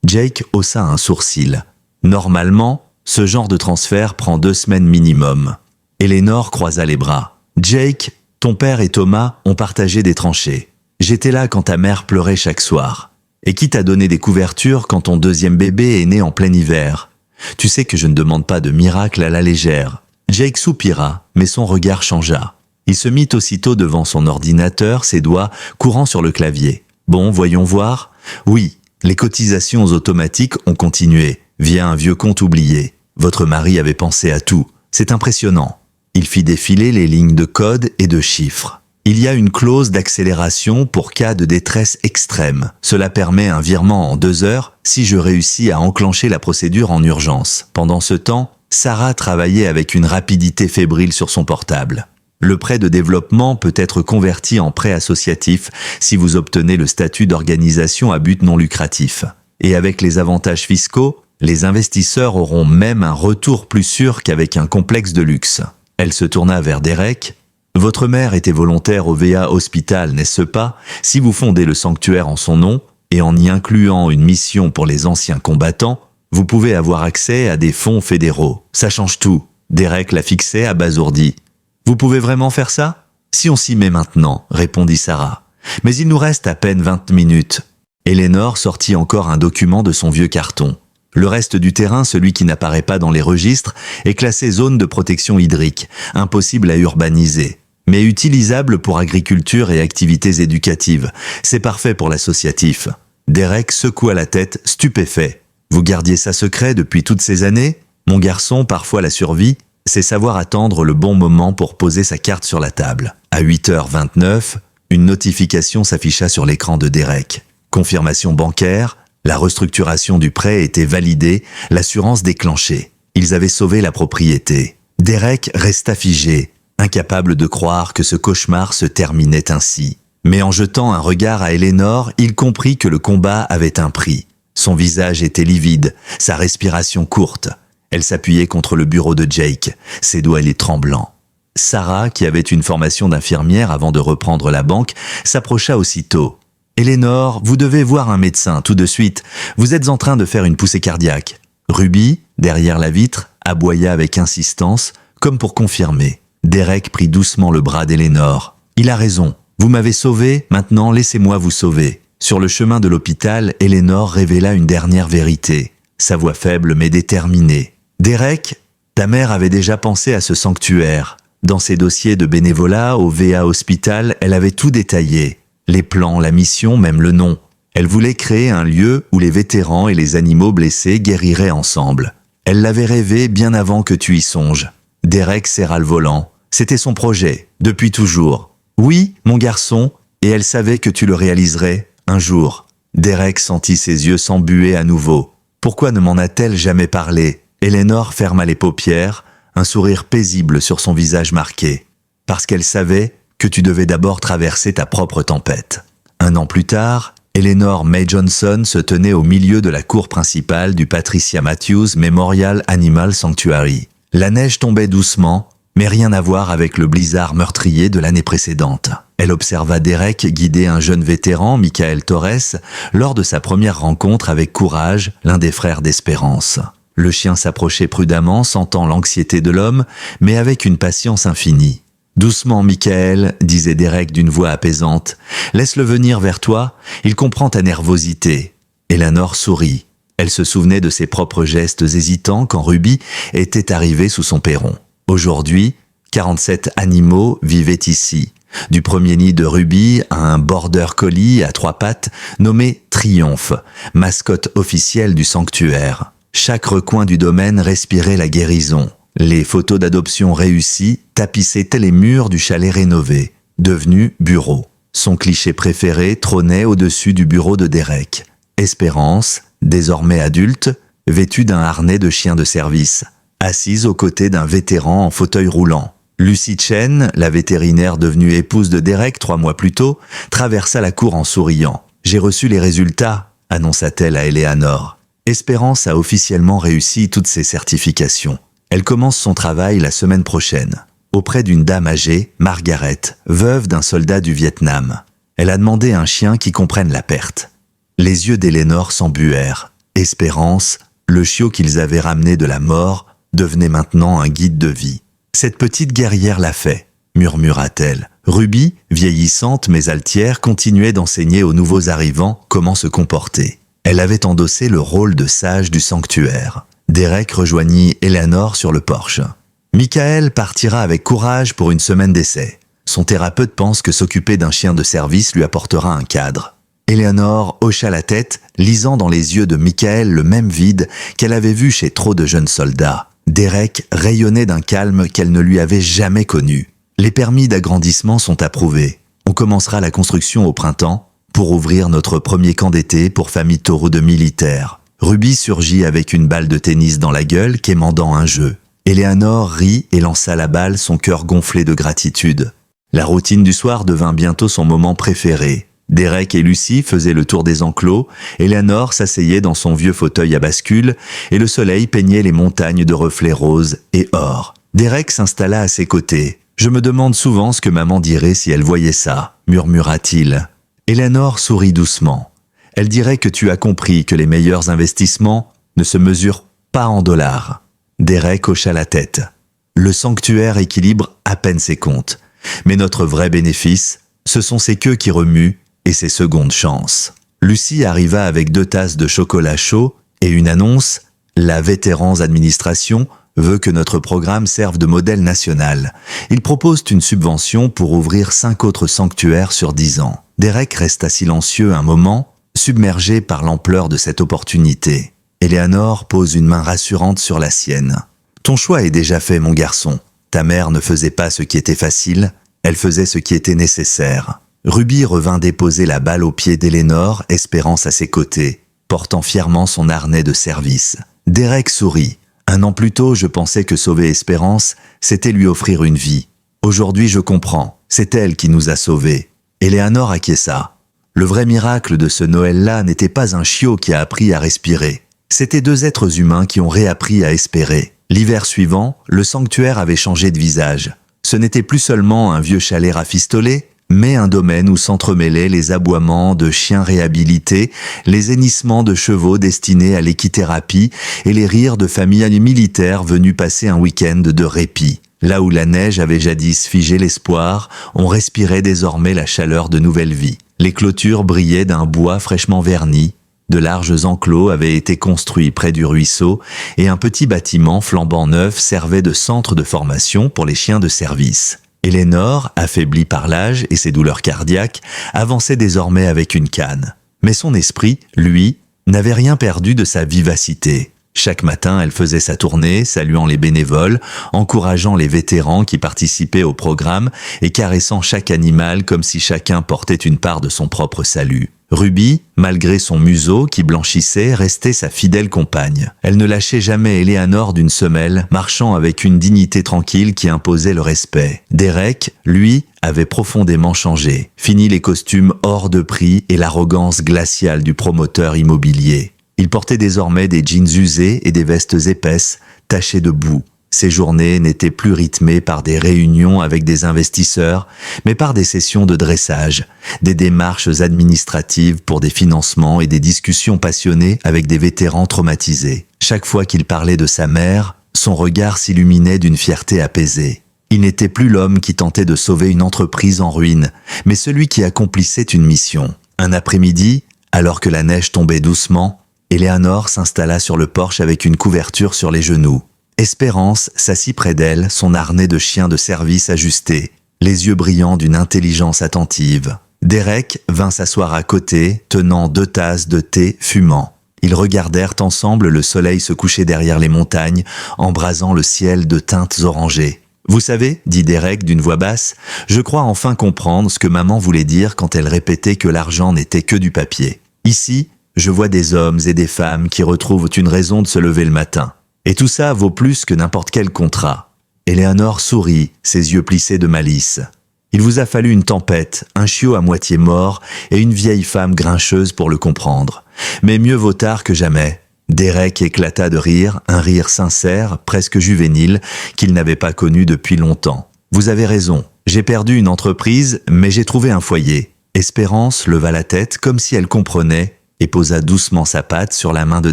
Jake haussa un sourcil. « Normalement, ce genre de transfert prend 2 semaines minimum. » Eleanor croisa les bras. « Jake, ton père et Thomas ont partagé des tranchées. J'étais là quand ta mère pleurait chaque soir. Et qui t'a donné des couvertures quand ton 2e bébé est né en plein hiver? Tu sais que je ne demande pas de miracle à la légère. Jake soupira, mais son regard changea. Il se mit aussitôt devant son ordinateur, ses doigts courant sur le clavier. « Bon, voyons voir. » Oui, les cotisations automatiques ont continué, via un vieux compte oublié. Votre mari avait pensé à tout. C'est impressionnant. Il fit défiler les lignes de code et de chiffres. Il y a une clause d'accélération pour cas de détresse extrême. Cela permet un virement en 2 heures si je réussis à enclencher la procédure en urgence. Pendant ce temps, Sarah travaillait avec une rapidité fébrile sur son portable. Le prêt de développement peut être converti en prêt associatif si vous obtenez le statut d'organisation à but non lucratif. Et avec les avantages fiscaux, les investisseurs auront même un retour plus sûr qu'avec un complexe de luxe. Elle se tourna vers Derek. « Votre mère était volontaire au VA Hospital, n'est-ce pas? Si vous fondez le sanctuaire en son nom, et en y incluant une mission pour les anciens combattants, vous pouvez avoir accès à des fonds fédéraux. Ça change tout. » Derek la fixait abasourdi. « Vous pouvez vraiment faire ça? Si on s'y met maintenant, répondit Sarah. Mais il nous reste à peine 20 minutes. Eleanor sortit encore un document de son vieux carton. Le reste du terrain, celui qui n'apparaît pas dans les registres, est classé zone de protection hydrique, impossible à urbaniser, mais utilisable pour agriculture et activités éducatives. C'est parfait pour l'associatif. Derek secoua la tête, stupéfait. Vous gardiez ça secret depuis toutes ces années? Mon garçon, parfois la survie, c'est savoir attendre le bon moment pour poser sa carte sur la table. À 8h29, une notification s'afficha sur l'écran de Derek. Confirmation bancaire, la restructuration du prêt était validée, l'assurance déclenchée. Ils avaient sauvé la propriété. Derek resta figé, incapable de croire que ce cauchemar se terminait ainsi. Mais en jetant un regard à Eleanor, il comprit que le combat avait un prix. Son visage était livide, sa respiration courte. Elle s'appuyait contre le bureau de Jake, ses doigts étaient tremblants. Sarah, qui avait une formation d'infirmière avant de reprendre la banque, s'approcha aussitôt. « Eleanor, vous devez voir un médecin tout de suite. Vous êtes en train de faire une poussée cardiaque. » Ruby, derrière la vitre, aboya avec insistance, comme pour confirmer. Derek prit doucement le bras d'Eleanor. « Il a raison. Vous m'avez sauvé, maintenant laissez-moi vous sauver. » Sur le chemin de l'hôpital, Eleanor révéla une dernière vérité. Sa voix faible mais déterminée. « Derek, ta mère avait déjà pensé à ce sanctuaire. Dans ses dossiers de bénévolat au VA Hospital, elle avait tout détaillé. Les plans, la mission, même le nom. Elle voulait créer un lieu où les vétérans et les animaux blessés guériraient ensemble. Elle l'avait rêvé bien avant que tu y songes. » Derek serra le volant. C'était son projet, depuis toujours. « Oui, mon garçon, et elle savait que tu le réaliserais, un jour. » Derek sentit ses yeux s'embuer à nouveau. Pourquoi ne m'en a-t-elle jamais parlé? Eleanor ferma les paupières, un sourire paisible sur son visage marqué. Parce qu'elle savait que tu devais d'abord traverser ta propre tempête. 1 an plus tard, Eleanor May Johnson se tenait au milieu de la cour principale du Patricia Matthews Memorial Animal Sanctuary. La neige tombait doucement, mais rien à voir avec le blizzard meurtrier de l'année précédente. Elle observa Derek guider un jeune vétéran, Michael Torres, lors de sa première rencontre avec Courage, l'un des frères d'Espérance. Le chien s'approchait prudemment, sentant l'anxiété de l'homme, mais avec une patience infinie. « Doucement, Michael, disait Derek d'une voix apaisante. Laisse-le venir vers toi, il comprend ta nervosité. » Eleanor sourit. Elle se souvenait de ses propres gestes hésitants quand Ruby était arrivée sous son perron. Aujourd'hui, 47 animaux vivaient ici. Du premier nid de Ruby à un border collie à 3 pattes nommé Triomphe, mascotte officielle du sanctuaire. Chaque recoin du domaine respirait la guérison. Les photos d'adoption réussies tapissaient les murs du chalet rénové, devenu bureau. Son cliché préféré trônait au-dessus du bureau de Derek. Espérance, désormais adulte, vêtue d'un harnais de chien de service, assise aux côtés d'un vétéran en fauteuil roulant. Lucy Chen, la vétérinaire devenue épouse de Derek 3 mois plus tôt, traversa la cour en souriant. « J'ai reçu les résultats », annonça-t-elle à Eleanor. Espérance a officiellement réussi toutes ses certifications. Elle commence son travail la semaine prochaine, auprès d'une dame âgée, Margaret, veuve d'un soldat du Vietnam. Elle a demandé un chien qui comprenne la perte. Les yeux d'Eleanor s'embuèrent. Espérance, le chiot qu'ils avaient ramené de la mort, devenait maintenant un guide de vie. « Cette petite guerrière l'a fait », murmura-t-elle. Ruby, vieillissante mais altière, continuait d'enseigner aux nouveaux arrivants comment se comporter. Elle avait endossé le rôle de sage du sanctuaire. Derek rejoignit Eleanor sur le porche. « Michael partira avec courage pour une semaine d'essai. Son thérapeute pense que s'occuper d'un chien de service lui apportera un cadre. Eleanor hocha la tête, lisant dans les yeux de Michael le même vide qu'elle avait vu chez trop de jeunes soldats. Derek rayonnait d'un calme qu'elle ne lui avait jamais connu. Les permis d'agrandissement sont approuvés. On commencera la construction au printemps pour ouvrir notre premier camp d'été pour famille taureau de militaires. Ruby surgit avec une balle de tennis dans la gueule, quémandant un jeu. Eleanor rit et lança la balle, son cœur gonflé de gratitude. La routine du soir devint bientôt son moment préféré. Derek et Lucy faisaient le tour des enclos, Eleanor s'asseyait dans son vieux fauteuil à bascule et le soleil peignait les montagnes de reflets roses et or. Derek s'installa à ses côtés. « Je me demande souvent ce que maman dirait si elle voyait ça », murmura-t-il. Eleanor sourit doucement. « Elle dirait que tu as compris que les meilleurs investissements ne se mesurent pas en dollars. » Derek hocha la tête. « Le sanctuaire équilibre à peine ses comptes. Mais notre vrai bénéfice, ce sont ces queues qui remuent et ses secondes chances. » Lucy arriva avec 2 tasses de chocolat chaud et une annonce. La Vétérans Administration veut que notre programme serve de modèle national. Ils proposent une subvention pour ouvrir 5 autres sanctuaires sur 10 ans. Derek resta silencieux un moment, submergé par l'ampleur de cette opportunité. Eleanor pose une main rassurante sur la sienne. « Ton choix est déjà fait, mon garçon. Ta mère ne faisait pas ce qui était facile, elle faisait ce qui était nécessaire. » Ruby revint déposer la balle aux pieds d'Eleanor, Espérance à ses côtés, portant fièrement son harnais de service. Derek sourit. « 1 an plus tôt, je pensais que sauver Espérance, c'était lui offrir une vie. Aujourd'hui, je comprends, c'est elle qui nous a sauvés. » Eleanor acquiesça. Le vrai miracle de ce Noël-là n'était pas un chiot qui a appris à respirer. C'étaient 2 êtres humains qui ont réappris à espérer. L'hiver suivant, le sanctuaire avait changé de visage. Ce n'était plus seulement un vieux chalet rafistolé, mais un domaine où s'entremêlaient les aboiements de chiens réhabilités, les hennissements de chevaux destinés à l'équithérapie et les rires de familles militaires venues passer un week-end de répit. Là où la neige avait jadis figé l'espoir, on respirait désormais la chaleur de nouvelle vie. Les clôtures brillaient d'un bois fraîchement verni, de larges enclos avaient été construits près du ruisseau et un petit bâtiment flambant neuf servait de centre de formation pour les chiens de service. Eleanor, affaiblie par l'âge et ses douleurs cardiaques, avançait désormais avec une canne. Mais son esprit, lui, n'avait rien perdu de sa vivacité. Chaque matin, elle faisait sa tournée, saluant les bénévoles, encourageant les vétérans qui participaient au programme et caressant chaque animal comme si chacun portait une part de son propre salut. Ruby, malgré son museau qui blanchissait, restait sa fidèle compagne. Elle ne lâchait jamais Eleanor d'une semelle, marchant avec une dignité tranquille qui imposait le respect. Derek, lui, avait profondément changé. Fini les costumes hors de prix et l'arrogance glaciale du promoteur immobilier. Il portait désormais des jeans usés et des vestes épaisses, tachées de boue. Ses journées n'étaient plus rythmées par des réunions avec des investisseurs, mais par des sessions de dressage, des démarches administratives pour des financements et des discussions passionnées avec des vétérans traumatisés. Chaque fois qu'il parlait de sa mère, son regard s'illuminait d'une fierté apaisée. Il n'était plus l'homme qui tentait de sauver une entreprise en ruine, mais celui qui accomplissait une mission. Un après-midi, alors que la neige tombait doucement, Eleanor s'installa sur le porche avec une couverture sur les genoux. Espérance s'assit près d'elle, son harnais de chien de service ajusté, les yeux brillants d'une intelligence attentive. Derek vint s'asseoir à côté, tenant 2 tasses de thé fumant. Ils regardèrent ensemble le soleil se coucher derrière les montagnes, embrasant le ciel de teintes orangées. « Vous savez, dit Derek d'une voix basse, je crois enfin comprendre ce que maman voulait dire quand elle répétait que l'argent n'était que du papier. Ici, je vois des hommes et des femmes qui retrouvent une raison de se lever le matin. Et tout ça vaut plus que n'importe quel contrat. » Eleanor sourit, ses yeux plissés de malice. « Il vous a fallu une tempête, un chiot à moitié mort et une vieille femme grincheuse pour le comprendre. Mais mieux vaut tard que jamais. » Derek éclata de rire, un rire sincère, presque juvénile, qu'il n'avait pas connu depuis longtemps. « Vous avez raison, j'ai perdu une entreprise, mais j'ai trouvé un foyer. » Espérance leva la tête comme si elle comprenait et posa doucement sa patte sur la main de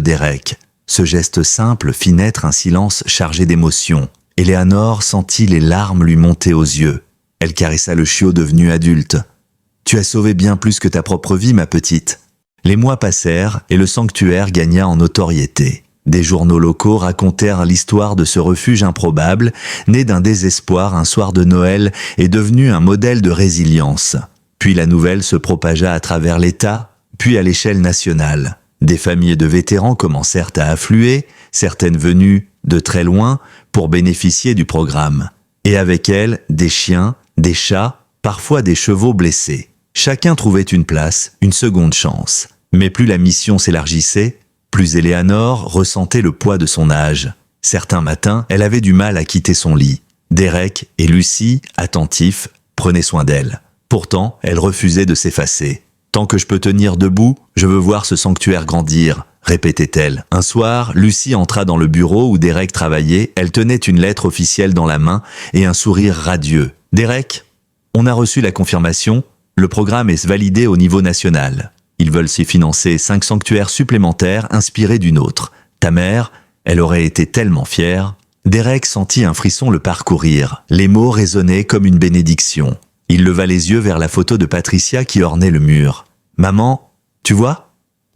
Derek. Ce geste simple fit naître un silence chargé d'émotion. Eleanor sentit les larmes lui monter aux yeux. Elle caressa le chiot devenu adulte. « Tu as sauvé bien plus que ta propre vie, ma petite. » Les mois passèrent et le sanctuaire gagna en notoriété. Des journaux locaux racontèrent l'histoire de ce refuge improbable, né d'un désespoir un soir de Noël et devenu un modèle de résilience. Puis la nouvelle se propagea à travers l'État, puis à l'échelle nationale. Des familles de vétérans commencèrent à affluer, certaines venues de très loin, pour bénéficier du programme. Et avec elles, des chiens, des chats, parfois des chevaux blessés. Chacun trouvait une place, une seconde chance. Mais plus la mission s'élargissait, plus Eleanor ressentait le poids de son âge. Certains matins, elle avait du mal à quitter son lit. Derek et Lucy, attentifs, prenaient soin d'elle. Pourtant, elle refusait de s'effacer. « Tant que je peux tenir debout, je veux voir ce sanctuaire grandir », répétait-elle. Un soir, Lucy entra dans le bureau où Derek travaillait. Elle tenait une lettre officielle dans la main et un sourire radieux. « Derek, on a reçu la confirmation. Le programme est validé au niveau national. Ils veulent s'y financer 5 sanctuaires supplémentaires inspirés d'une autre. Ta mère, elle aurait été tellement fière. » Derek sentit un frisson le parcourir. Les mots résonnaient comme une bénédiction. Il leva les yeux vers la photo de Patricia qui ornait le mur. « Maman, tu vois ?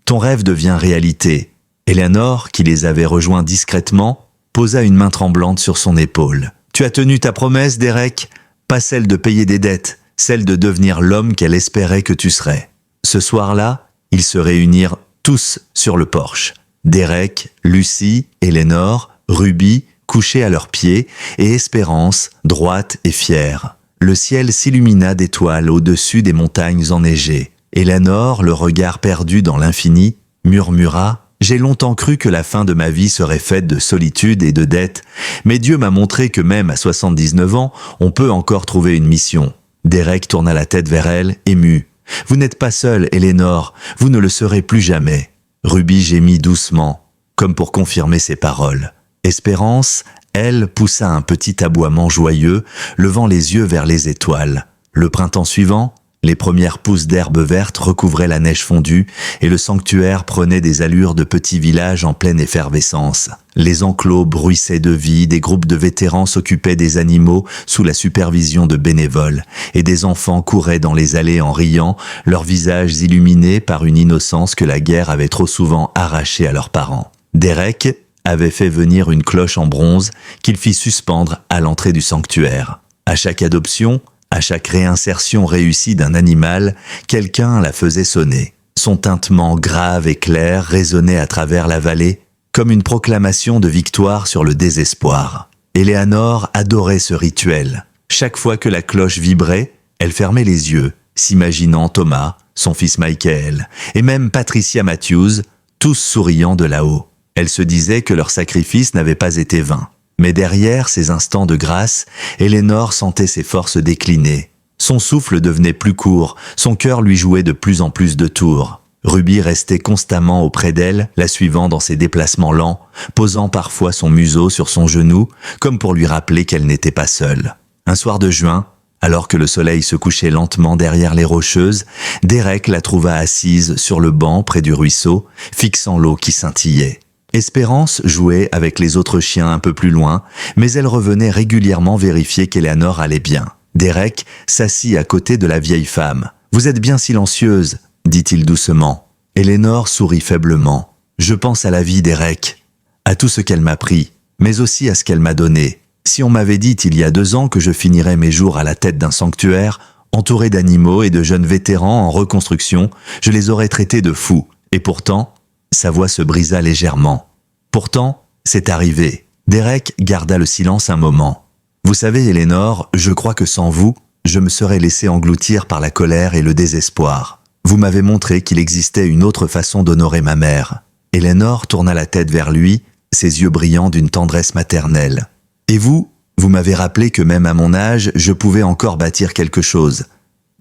Ton rêve devient réalité. » Eleanor, qui les avait rejoints discrètement, posa une main tremblante sur son épaule. « Tu as tenu ta promesse, Derek ? Pas celle de payer des dettes, celle de devenir l'homme qu'elle espérait que tu serais. » Ce soir-là, ils se réunirent tous sur le porche. Derek, Lucy, Eleanor, Ruby, couchés à leurs pieds, et Espérance, droite et fière. Le ciel s'illumina d'étoiles au-dessus des montagnes enneigées. Eleanor, le regard perdu dans l'infini, murmura « J'ai longtemps cru que la fin de ma vie serait faite de solitude et de dettes, mais Dieu m'a montré que même à 79 ans, on peut encore trouver une mission. » Derek tourna la tête vers elle, ému. « Vous n'êtes pas seule, Eleanor, vous ne le serez plus jamais. » Ruby gémit doucement, comme pour confirmer ses paroles. Espérance, elle, poussa un petit aboiement joyeux, levant les yeux vers les étoiles. Le printemps suivant, les premières pousses d'herbe verte recouvraient la neige fondue et le sanctuaire prenait des allures de petit village en pleine effervescence. Les enclos bruissaient de vie, des groupes de vétérans s'occupaient des animaux sous la supervision de bénévoles et des enfants couraient dans les allées en riant, leurs visages illuminés par une innocence que la guerre avait trop souvent arrachée à leurs parents. Derek avait fait venir une cloche en bronze qu'il fit suspendre à l'entrée du sanctuaire. À chaque adoption, à chaque réinsertion réussie d'un animal, quelqu'un la faisait sonner. Son tintement grave et clair résonnait à travers la vallée comme une proclamation de victoire sur le désespoir. Eleanor adorait ce rituel. Chaque fois que la cloche vibrait, elle fermait les yeux, s'imaginant Thomas, son fils Michael, et même Patricia Matthews, tous souriant de là-haut. Elle se disait que leur sacrifice n'avait pas été vain. Mais derrière ces instants de grâce, Eleanor sentait ses forces décliner. Son souffle devenait plus court, son cœur lui jouait de plus en plus de tours. Ruby restait constamment auprès d'elle, la suivant dans ses déplacements lents, posant parfois son museau sur son genou, comme pour lui rappeler qu'elle n'était pas seule. Un soir de juin, alors que le soleil se couchait lentement derrière les rocheuses, Derek la trouva assise sur le banc près du ruisseau, fixant l'eau qui scintillait. Espérance jouait avec les autres chiens un peu plus loin, mais elle revenait régulièrement vérifier qu'Eleanor allait bien. Derek s'assit à côté de la vieille femme. « Vous êtes bien silencieuse », dit-il doucement. Eleanor sourit faiblement. « Je pense à la vie, Derek, à tout ce qu'elle m'a pris, mais aussi à ce qu'elle m'a donné. Si on m'avait dit il y a 2 ans que je finirais mes jours à la tête d'un sanctuaire, entouré d'animaux et de jeunes vétérans en reconstruction, je les aurais traités de fous. Et pourtant... » Sa voix se brisa légèrement. « Pourtant, c'est arrivé. » Derek garda le silence un moment. « Vous savez, Eleanor, je crois que sans vous, je me serais laissé engloutir par la colère et le désespoir. Vous m'avez montré qu'il existait une autre façon d'honorer ma mère. » Eleanor tourna la tête vers lui, ses yeux brillants d'une tendresse maternelle. « Et vous, vous m'avez rappelé que même à mon âge, je pouvais encore bâtir quelque chose.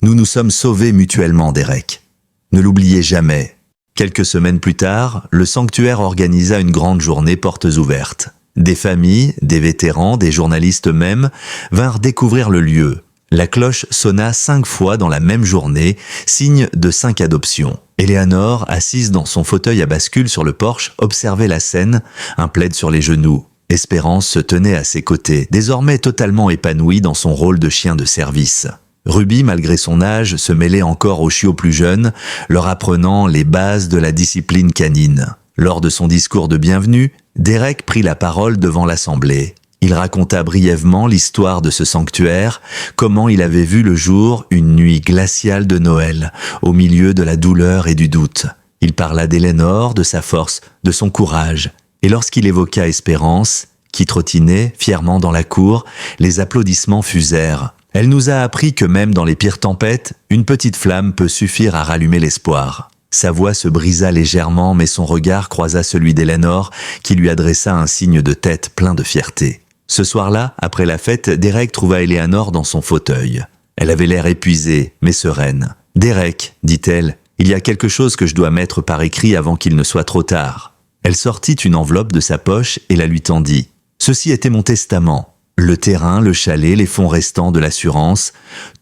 Nous nous sommes sauvés mutuellement, Derek. Ne l'oubliez jamais. » Quelques semaines plus tard, le sanctuaire organisa une grande journée portes ouvertes. Des familles, des vétérans, des journalistes même vinrent découvrir le lieu. La cloche sonna 5 fois dans la même journée, signe de 5 adoptions. Eleanor, assise dans son fauteuil à bascule sur le porche, observait la scène, un plaid sur les genoux. Espérance se tenait à ses côtés, désormais totalement épanouie dans son rôle de chien de service. Ruby, malgré son âge, se mêlait encore aux chiots plus jeunes, leur apprenant les bases de la discipline canine. Lors de son discours de bienvenue, Derek prit la parole devant l'assemblée. Il raconta brièvement l'histoire de ce sanctuaire, comment il avait vu le jour une nuit glaciale de Noël, au milieu de la douleur et du doute. Il parla d'Elénor, de sa force, de son courage. Et lorsqu'il évoqua Espérance, qui trottinait fièrement dans la cour, les applaudissements fusèrent. Elle nous a appris que même dans les pires tempêtes, une petite flamme peut suffire à rallumer l'espoir. Sa voix se brisa légèrement, mais son regard croisa celui d'Elénor, qui lui adressa un signe de tête plein de fierté. Ce soir-là, après la fête, Derek trouva Éléanor dans son fauteuil. Elle avait l'air épuisée, mais sereine. « Derek, dit-elle, il y a quelque chose que je dois mettre par écrit avant qu'il ne soit trop tard. » Elle sortit une enveloppe de sa poche et la lui tendit. Ceci était mon testament. Le terrain, le chalet, les fonds restants de l'assurance,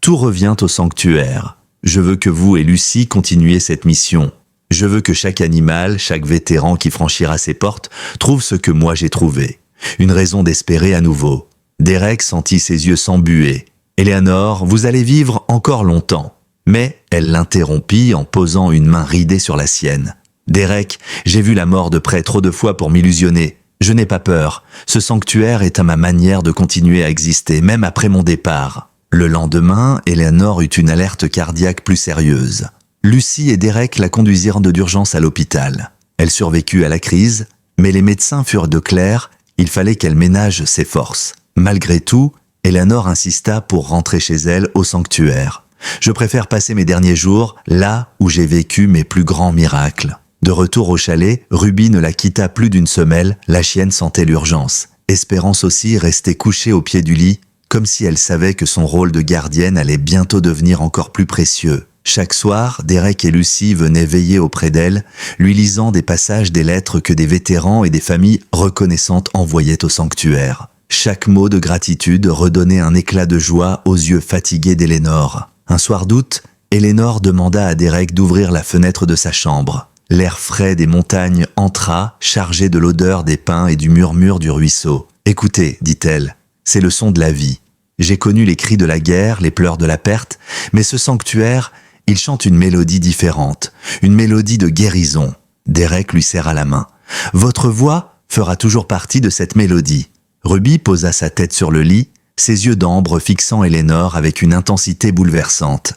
tout revient au sanctuaire. Je veux que vous et Lucie continuiez cette mission. Je veux que chaque animal, chaque vétéran qui franchira ses portes, trouve ce que moi j'ai trouvé. Une raison d'espérer à nouveau. Derek sentit ses yeux s'embuer. « Éléanor, vous allez vivre encore longtemps. » Mais elle l'interrompit en posant une main ridée sur la sienne. « Derek, j'ai vu la mort de près trop de fois pour m'illusionner. Je n'ai pas peur. Ce sanctuaire est à ma manière de continuer à exister, même après mon départ. » Le lendemain, Éléanor eut une alerte cardiaque plus sérieuse. Lucie et Derek la conduisirent d'urgence à l'hôpital. Elle survécut à la crise, mais les médecins furent de clairs. Il fallait qu'elle ménage ses forces. Malgré tout, Éléanor insista pour rentrer chez elle au sanctuaire. « Je préfère passer mes derniers jours là où j'ai vécu mes plus grands miracles. » De retour au chalet, Ruby ne la quitta plus d'une semelle, la chienne sentait l'urgence. Espérance aussi restait couchée au pied du lit, comme si elle savait que son rôle de gardienne allait bientôt devenir encore plus précieux. Chaque soir, Derek et Lucie venaient veiller auprès d'elle, lui lisant des passages des lettres que des vétérans et des familles reconnaissantes envoyaient au sanctuaire. Chaque mot de gratitude redonnait un éclat de joie aux yeux fatigués d'Éléanor. Un soir d'août, Éléanor demanda à Derek d'ouvrir la fenêtre de sa chambre. L'air frais des montagnes entra, chargé de l'odeur des pins et du murmure du ruisseau. « Écoutez, dit-elle, c'est le son de la vie. J'ai connu les cris de la guerre, les pleurs de la perte, mais ce sanctuaire, il chante une mélodie différente, une mélodie de guérison. » Derek lui serra la main. « Votre voix fera toujours partie de cette mélodie. » Ruby posa sa tête sur le lit, ses yeux d'ambre fixant Éléanor avec une intensité bouleversante.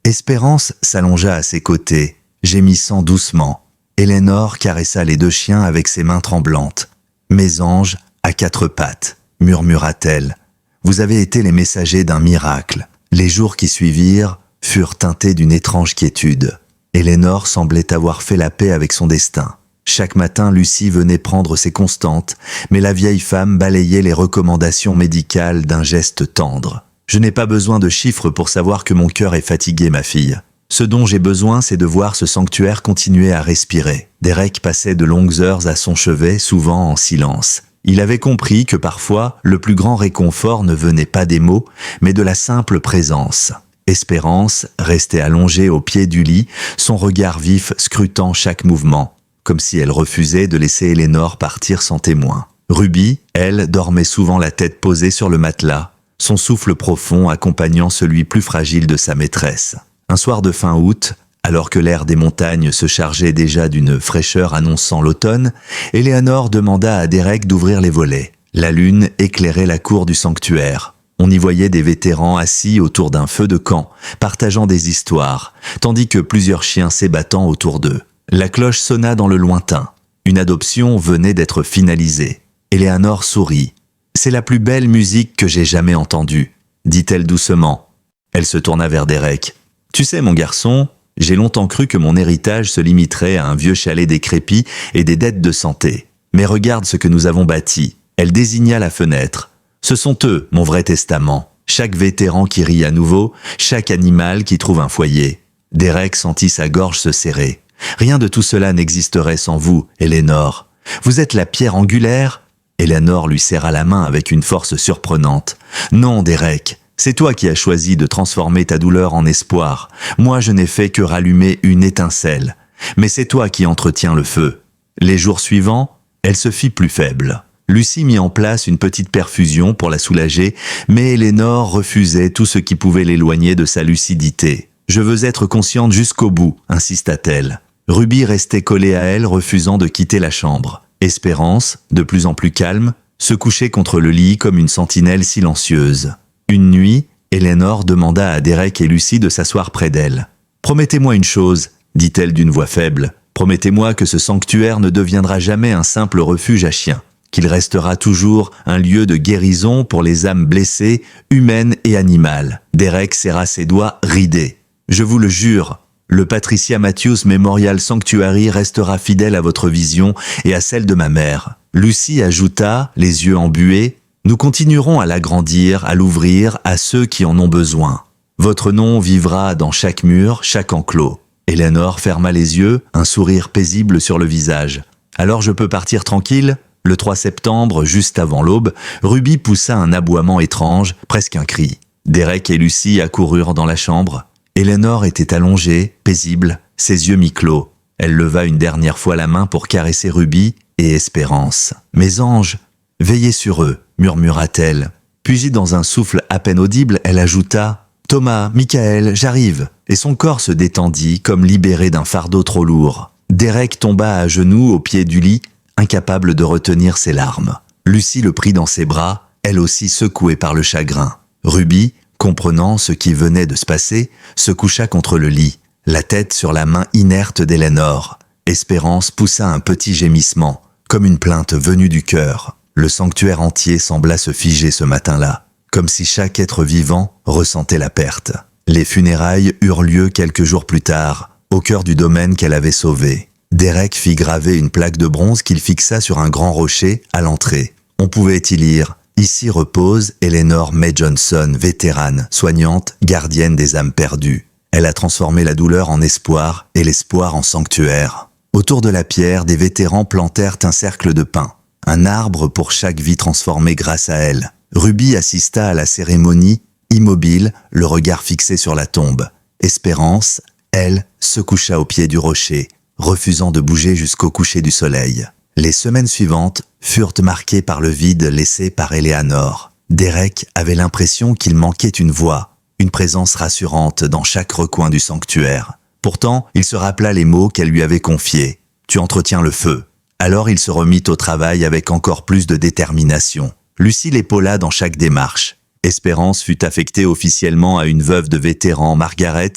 Espérance s'allongea à ses côtés, gémissant doucement. Éléanor caressa les deux chiens avec ses mains tremblantes. « Mes anges, à quatre pattes, murmura-t-elle. Vous avez été les messagers d'un miracle. » Les jours qui suivirent furent teintés d'une étrange quiétude. Éléanor semblait avoir fait la paix avec son destin. Chaque matin, Lucie venait prendre ses constantes, mais la vieille femme balayait les recommandations médicales d'un geste tendre. « Je n'ai pas besoin de chiffres pour savoir que mon cœur est fatigué, ma fille. Ce dont j'ai besoin, c'est de voir ce sanctuaire continuer à respirer. » Derek passait de longues heures à son chevet, souvent en silence. Il avait compris que parfois, le plus grand réconfort ne venait pas des mots, mais de la simple présence. Espérance restait allongée au pied du lit, son regard vif scrutant chaque mouvement, comme si elle refusait de laisser Éléanor partir sans témoin. Ruby, elle, dormait souvent la tête posée sur le matelas, son souffle profond accompagnant celui plus fragile de sa maîtresse. Un soir de fin août, alors que l'air des montagnes se chargeait déjà d'une fraîcheur annonçant l'automne, Éléanor demanda à Derek d'ouvrir les volets. La lune éclairait la cour du sanctuaire. On y voyait des vétérans assis autour d'un feu de camp, partageant des histoires, tandis que plusieurs chiens s'ébattant autour d'eux. La cloche sonna dans le lointain. Une adoption venait d'être finalisée. Éléanor sourit. « C'est la plus belle musique que j'ai jamais entendue, » dit-elle doucement. Elle se tourna vers Derek. « Tu sais, mon garçon, j'ai longtemps cru que mon héritage se limiterait à un vieux chalet décrépit et des dettes de santé. Mais regarde ce que nous avons bâti. » Elle désigna la fenêtre. « Ce sont eux, mon vrai testament. Chaque vétéran qui rit à nouveau, chaque animal qui trouve un foyer. » Derek sentit sa gorge se serrer. « Rien de tout cela n'existerait sans vous, Éléanor. Vous êtes la pierre angulaire. » Éléanor lui serra la main avec une force surprenante. « Non, Derek, c'est toi qui as choisi de transformer ta douleur en espoir. Moi, je n'ai fait que rallumer une étincelle. Mais c'est toi qui entretiens le feu. » Les jours suivants, elle se fit plus faible. Lucie mit en place une petite perfusion pour la soulager, mais Éléanor refusait tout ce qui pouvait l'éloigner de sa lucidité. « Je veux être consciente jusqu'au bout, insista-t-elle. » Ruby restait collée à elle, refusant de quitter la chambre. Espérance, de plus en plus calme, se couchait contre le lit comme une sentinelle silencieuse. Une nuit, Eleanor demanda à Derek et Lucy de s'asseoir près d'elle. « Promettez-moi une chose, dit-elle d'une voix faible. Promettez-moi que ce sanctuaire ne deviendra jamais un simple refuge à chiens, qu'il restera toujours un lieu de guérison pour les âmes blessées, humaines et animales. » Derek serra ses doigts ridés. « Je vous le jure, le Patricia Matthews Memorial Sanctuary restera fidèle à votre vision et à celle de ma mère. » Lucy ajouta, les yeux embués, « Nous continuerons à l'agrandir, à l'ouvrir à ceux qui en ont besoin. Votre nom vivra dans chaque mur, chaque enclos. » Eleanor ferma les yeux, un sourire paisible sur le visage. « Alors je peux partir tranquille ?» Le 3 septembre, juste avant l'aube, Ruby poussa un aboiement étrange, presque un cri. Derek et Lucy accoururent dans la chambre. Eleanor était allongée, paisible, ses yeux mi-clos. Elle leva une dernière fois la main pour caresser Ruby et Espérance. « Mes anges, veillez sur eux », murmura-t-elle. Puis dans un souffle à peine audible, elle ajouta « Thomas, Michael, j'arrive », et son corps se détendit comme libéré d'un fardeau trop lourd. Derek tomba à genoux au pied du lit, incapable de retenir ses larmes. Lucy le prit dans ses bras, elle aussi secouée par le chagrin. Ruby, comprenant ce qui venait de se passer, se coucha contre le lit, la tête sur la main inerte d'Eleanor. Espérance poussa un petit gémissement, comme une plainte venue du cœur. Le sanctuaire entier sembla se figer ce matin-là, comme si chaque être vivant ressentait la perte. Les funérailles eurent lieu quelques jours plus tard, au cœur du domaine qu'elle avait sauvé. Derek fit graver une plaque de bronze qu'il fixa sur un grand rocher à l'entrée. On pouvait y lire « Ici repose Eleanor May Johnson, vétérane, soignante, gardienne des âmes perdues. Elle a transformé la douleur en espoir et l'espoir en sanctuaire. » Autour de la pierre, des vétérans plantèrent un cercle de pins, un arbre pour chaque vie transformée grâce à elle. Ruby assista à la cérémonie, immobile, le regard fixé sur la tombe. Espérance, elle, se coucha au pied du rocher, refusant de bouger jusqu'au coucher du soleil. Les semaines suivantes furent marquées par le vide laissé par Eleanor. Derek avait l'impression qu'il manquait une voix, une présence rassurante dans chaque recoin du sanctuaire. Pourtant, il se rappela les mots qu'elle lui avait confiés. « Tu entretiens le feu ». Alors il se remit au travail avec encore plus de détermination. Lucy l'épaula dans chaque démarche. Espérance fut affectée officiellement à une veuve de vétéran, Margaret,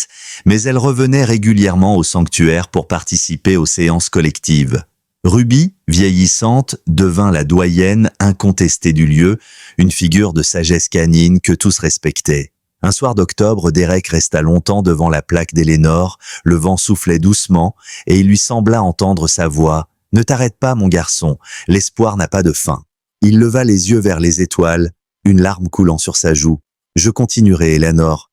mais elle revenait régulièrement au sanctuaire pour participer aux séances collectives. Ruby, vieillissante, devint la doyenne incontestée du lieu, une figure de sagesse canine que tous respectaient. Un soir d'octobre, Derek resta longtemps devant la plaque d'Eleanor, le vent soufflait doucement et il lui sembla entendre sa voix. « Ne t'arrête pas, mon garçon, l'espoir n'a pas de fin. » Il leva les yeux vers les étoiles, une larme coulant sur sa joue. « Je continuerai, Eleanor.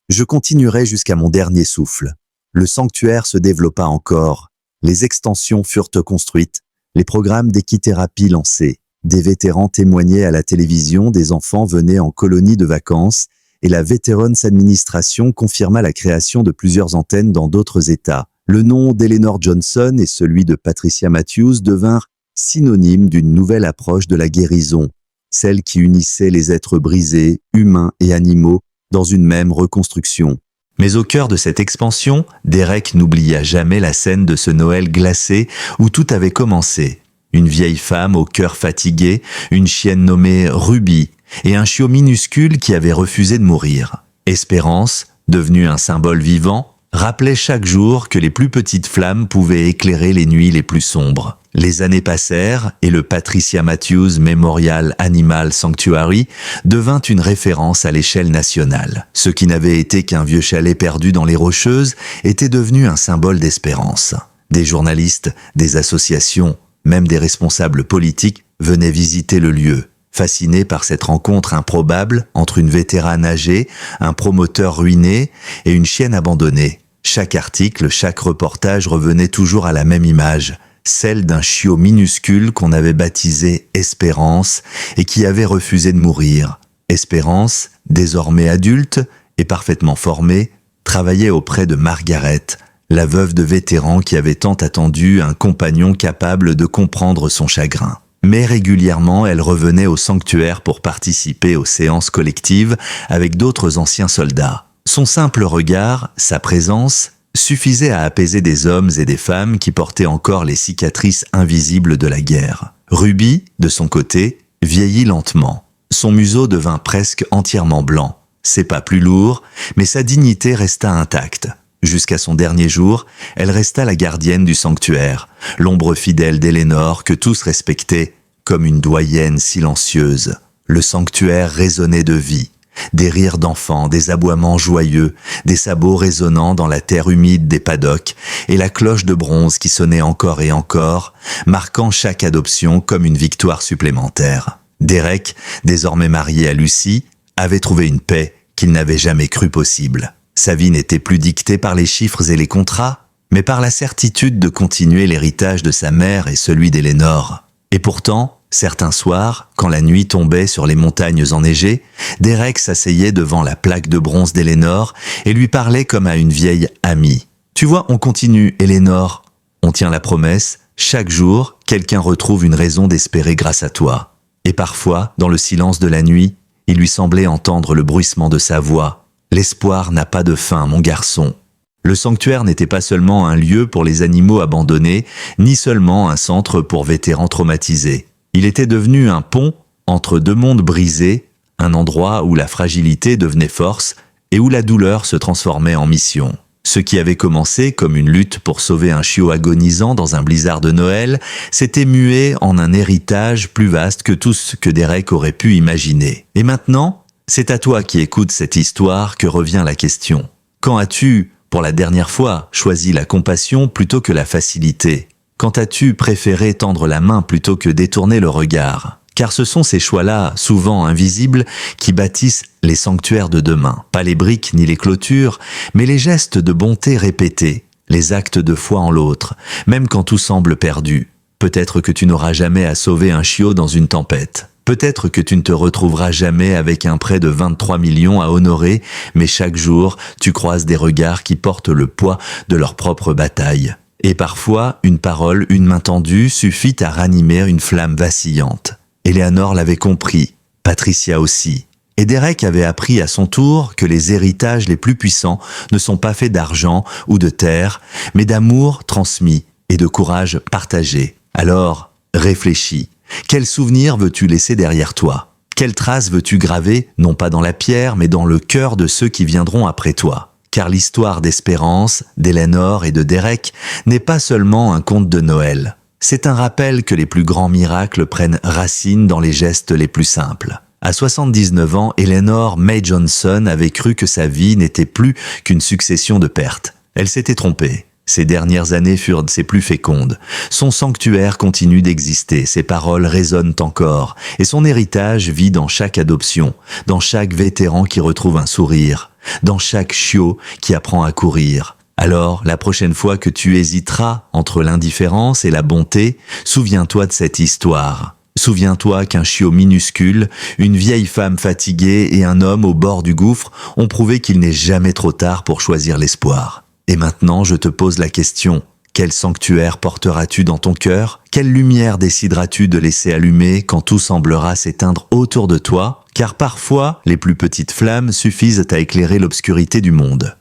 Je continuerai jusqu'à mon dernier souffle. » Le sanctuaire se développa encore. Les extensions furent construites, les programmes d'équithérapie lancés. Des vétérans témoignaient à la télévision, des enfants venaient en colonie de vacances et la Veterans Administration confirma la création de plusieurs antennes dans d'autres États. Le nom d'Eleanor Johnson et celui de Patricia Matthews devinrent synonymes d'une nouvelle approche de la guérison, celle qui unissait les êtres brisés, humains et animaux, dans une même reconstruction. Mais au cœur de cette expansion, Derek n'oublia jamais la scène de ce Noël glacé où tout avait commencé. Une vieille femme au cœur fatigué, une chienne nommée Ruby et un chiot minuscule qui avait refusé de mourir. Espérance, devenue un symbole vivant, rappelait chaque jour que les plus petites flammes pouvaient éclairer les nuits les plus sombres. Les années passèrent et le Patricia Matthews Memorial Animal Sanctuary devint une référence à l'échelle nationale. Ce qui n'avait été qu'un vieux chalet perdu dans les Rocheuses était devenu un symbole d'espérance. Des journalistes, des associations, même des responsables politiques venaient visiter le lieu, fascinés par cette rencontre improbable entre une vétérane âgée, un promoteur ruiné et une chienne abandonnée. Chaque article, chaque reportage revenait toujours à la même image, celle d'un chiot minuscule qu'on avait baptisé Espérance et qui avait refusé de mourir. Espérance, désormais adulte et parfaitement formée, travaillait auprès de Margaret, la veuve de vétéran qui avait tant attendu un compagnon capable de comprendre son chagrin. Mais régulièrement, elle revenait au sanctuaire pour participer aux séances collectives avec d'autres anciens soldats. Son simple regard, sa présence, suffisait à apaiser des hommes et des femmes qui portaient encore les cicatrices invisibles de la guerre. Ruby, de son côté, vieillit lentement. Son museau devint presque entièrement blanc. Ses pas plus lourds, mais sa dignité resta intacte. Jusqu'à son dernier jour, elle resta la gardienne du sanctuaire, l'ombre fidèle d'Elénor que tous respectaient comme une doyenne silencieuse. Le sanctuaire résonnait de vie. Des rires d'enfants, des aboiements joyeux, des sabots résonnant dans la terre humide des paddocks et la cloche de bronze qui sonnait encore et encore, marquant chaque adoption comme une victoire supplémentaire. Derek, désormais marié à Lucy, avait trouvé une paix qu'il n'avait jamais cru possible. Sa vie n'était plus dictée par les chiffres et les contrats, mais par la certitude de continuer l'héritage de sa mère et celui d'Elénor. Et pourtant, certains soirs, quand la nuit tombait sur les montagnes enneigées, Derek s'asseyait devant la plaque de bronze d'Elénor et lui parlait comme à une vieille amie. « Tu vois, on continue, Elénor. On tient la promesse. Chaque jour, quelqu'un retrouve une raison d'espérer grâce à toi. » Et parfois, dans le silence de la nuit, il lui semblait entendre le bruissement de sa voix. « L'espoir n'a pas de fin, mon garçon. » Le sanctuaire n'était pas seulement un lieu pour les animaux abandonnés, ni seulement un centre pour vétérans traumatisés. Il était devenu un pont entre deux mondes brisés, un endroit où la fragilité devenait force et où la douleur se transformait en mission. Ce qui avait commencé comme une lutte pour sauver un chiot agonisant dans un blizzard de Noël s'était mué en un héritage plus vaste que tout ce que Derek aurait pu imaginer. Et maintenant, c'est à toi qui écoutes cette histoire que revient la question. Quand as-tu, pour la dernière fois, choisi la compassion plutôt que la facilité ? Quand as-tu préféré tendre la main plutôt que détourner le regard ? Car ce sont ces choix-là, souvent invisibles, qui bâtissent les sanctuaires de demain. Pas les briques ni les clôtures, mais les gestes de bonté répétés, les actes de foi en l'autre, même quand tout semble perdu. Peut-être que tu n'auras jamais à sauver un chiot dans une tempête. Peut-être que tu ne te retrouveras jamais avec un prêt de 23 millions à honorer, mais chaque jour, tu croises des regards qui portent le poids de leur propre bataille. Et parfois, une parole, une main tendue suffit à ranimer une flamme vacillante. Eleanor l'avait compris, Patricia aussi. Et Derek avait appris à son tour que les héritages les plus puissants ne sont pas faits d'argent ou de terre, mais d'amour transmis et de courage partagé. Alors, réfléchis. Quel souvenir veux-tu laisser derrière toi ? Quelle trace veux-tu graver, non pas dans la pierre, mais dans le cœur de ceux qui viendront après toi ? Car l'histoire d'Espérance, d'Eleanor et de Derek n'est pas seulement un conte de Noël. C'est un rappel que les plus grands miracles prennent racine dans les gestes les plus simples. À 79 ans, Eleanor May Johnson avait cru que sa vie n'était plus qu'une succession de pertes. Elle s'était trompée. Ses dernières années furent ses plus fécondes. Son sanctuaire continue d'exister, ses paroles résonnent encore, et son héritage vit dans chaque adoption, dans chaque vétéran qui retrouve un sourire, dans chaque chiot qui apprend à courir. Alors, la prochaine fois que tu hésiteras entre l'indifférence et la bonté, souviens-toi de cette histoire. Souviens-toi qu'un chiot minuscule, une vieille femme fatiguée et un homme au bord du gouffre ont prouvé qu'il n'est jamais trop tard pour choisir l'espoir. Et maintenant, je te pose la question. Quel sanctuaire porteras-tu dans ton cœur ? Quelle lumière décideras-tu de laisser allumer quand tout semblera s'éteindre autour de toi ? Car parfois, les plus petites flammes suffisent à éclairer l'obscurité du monde.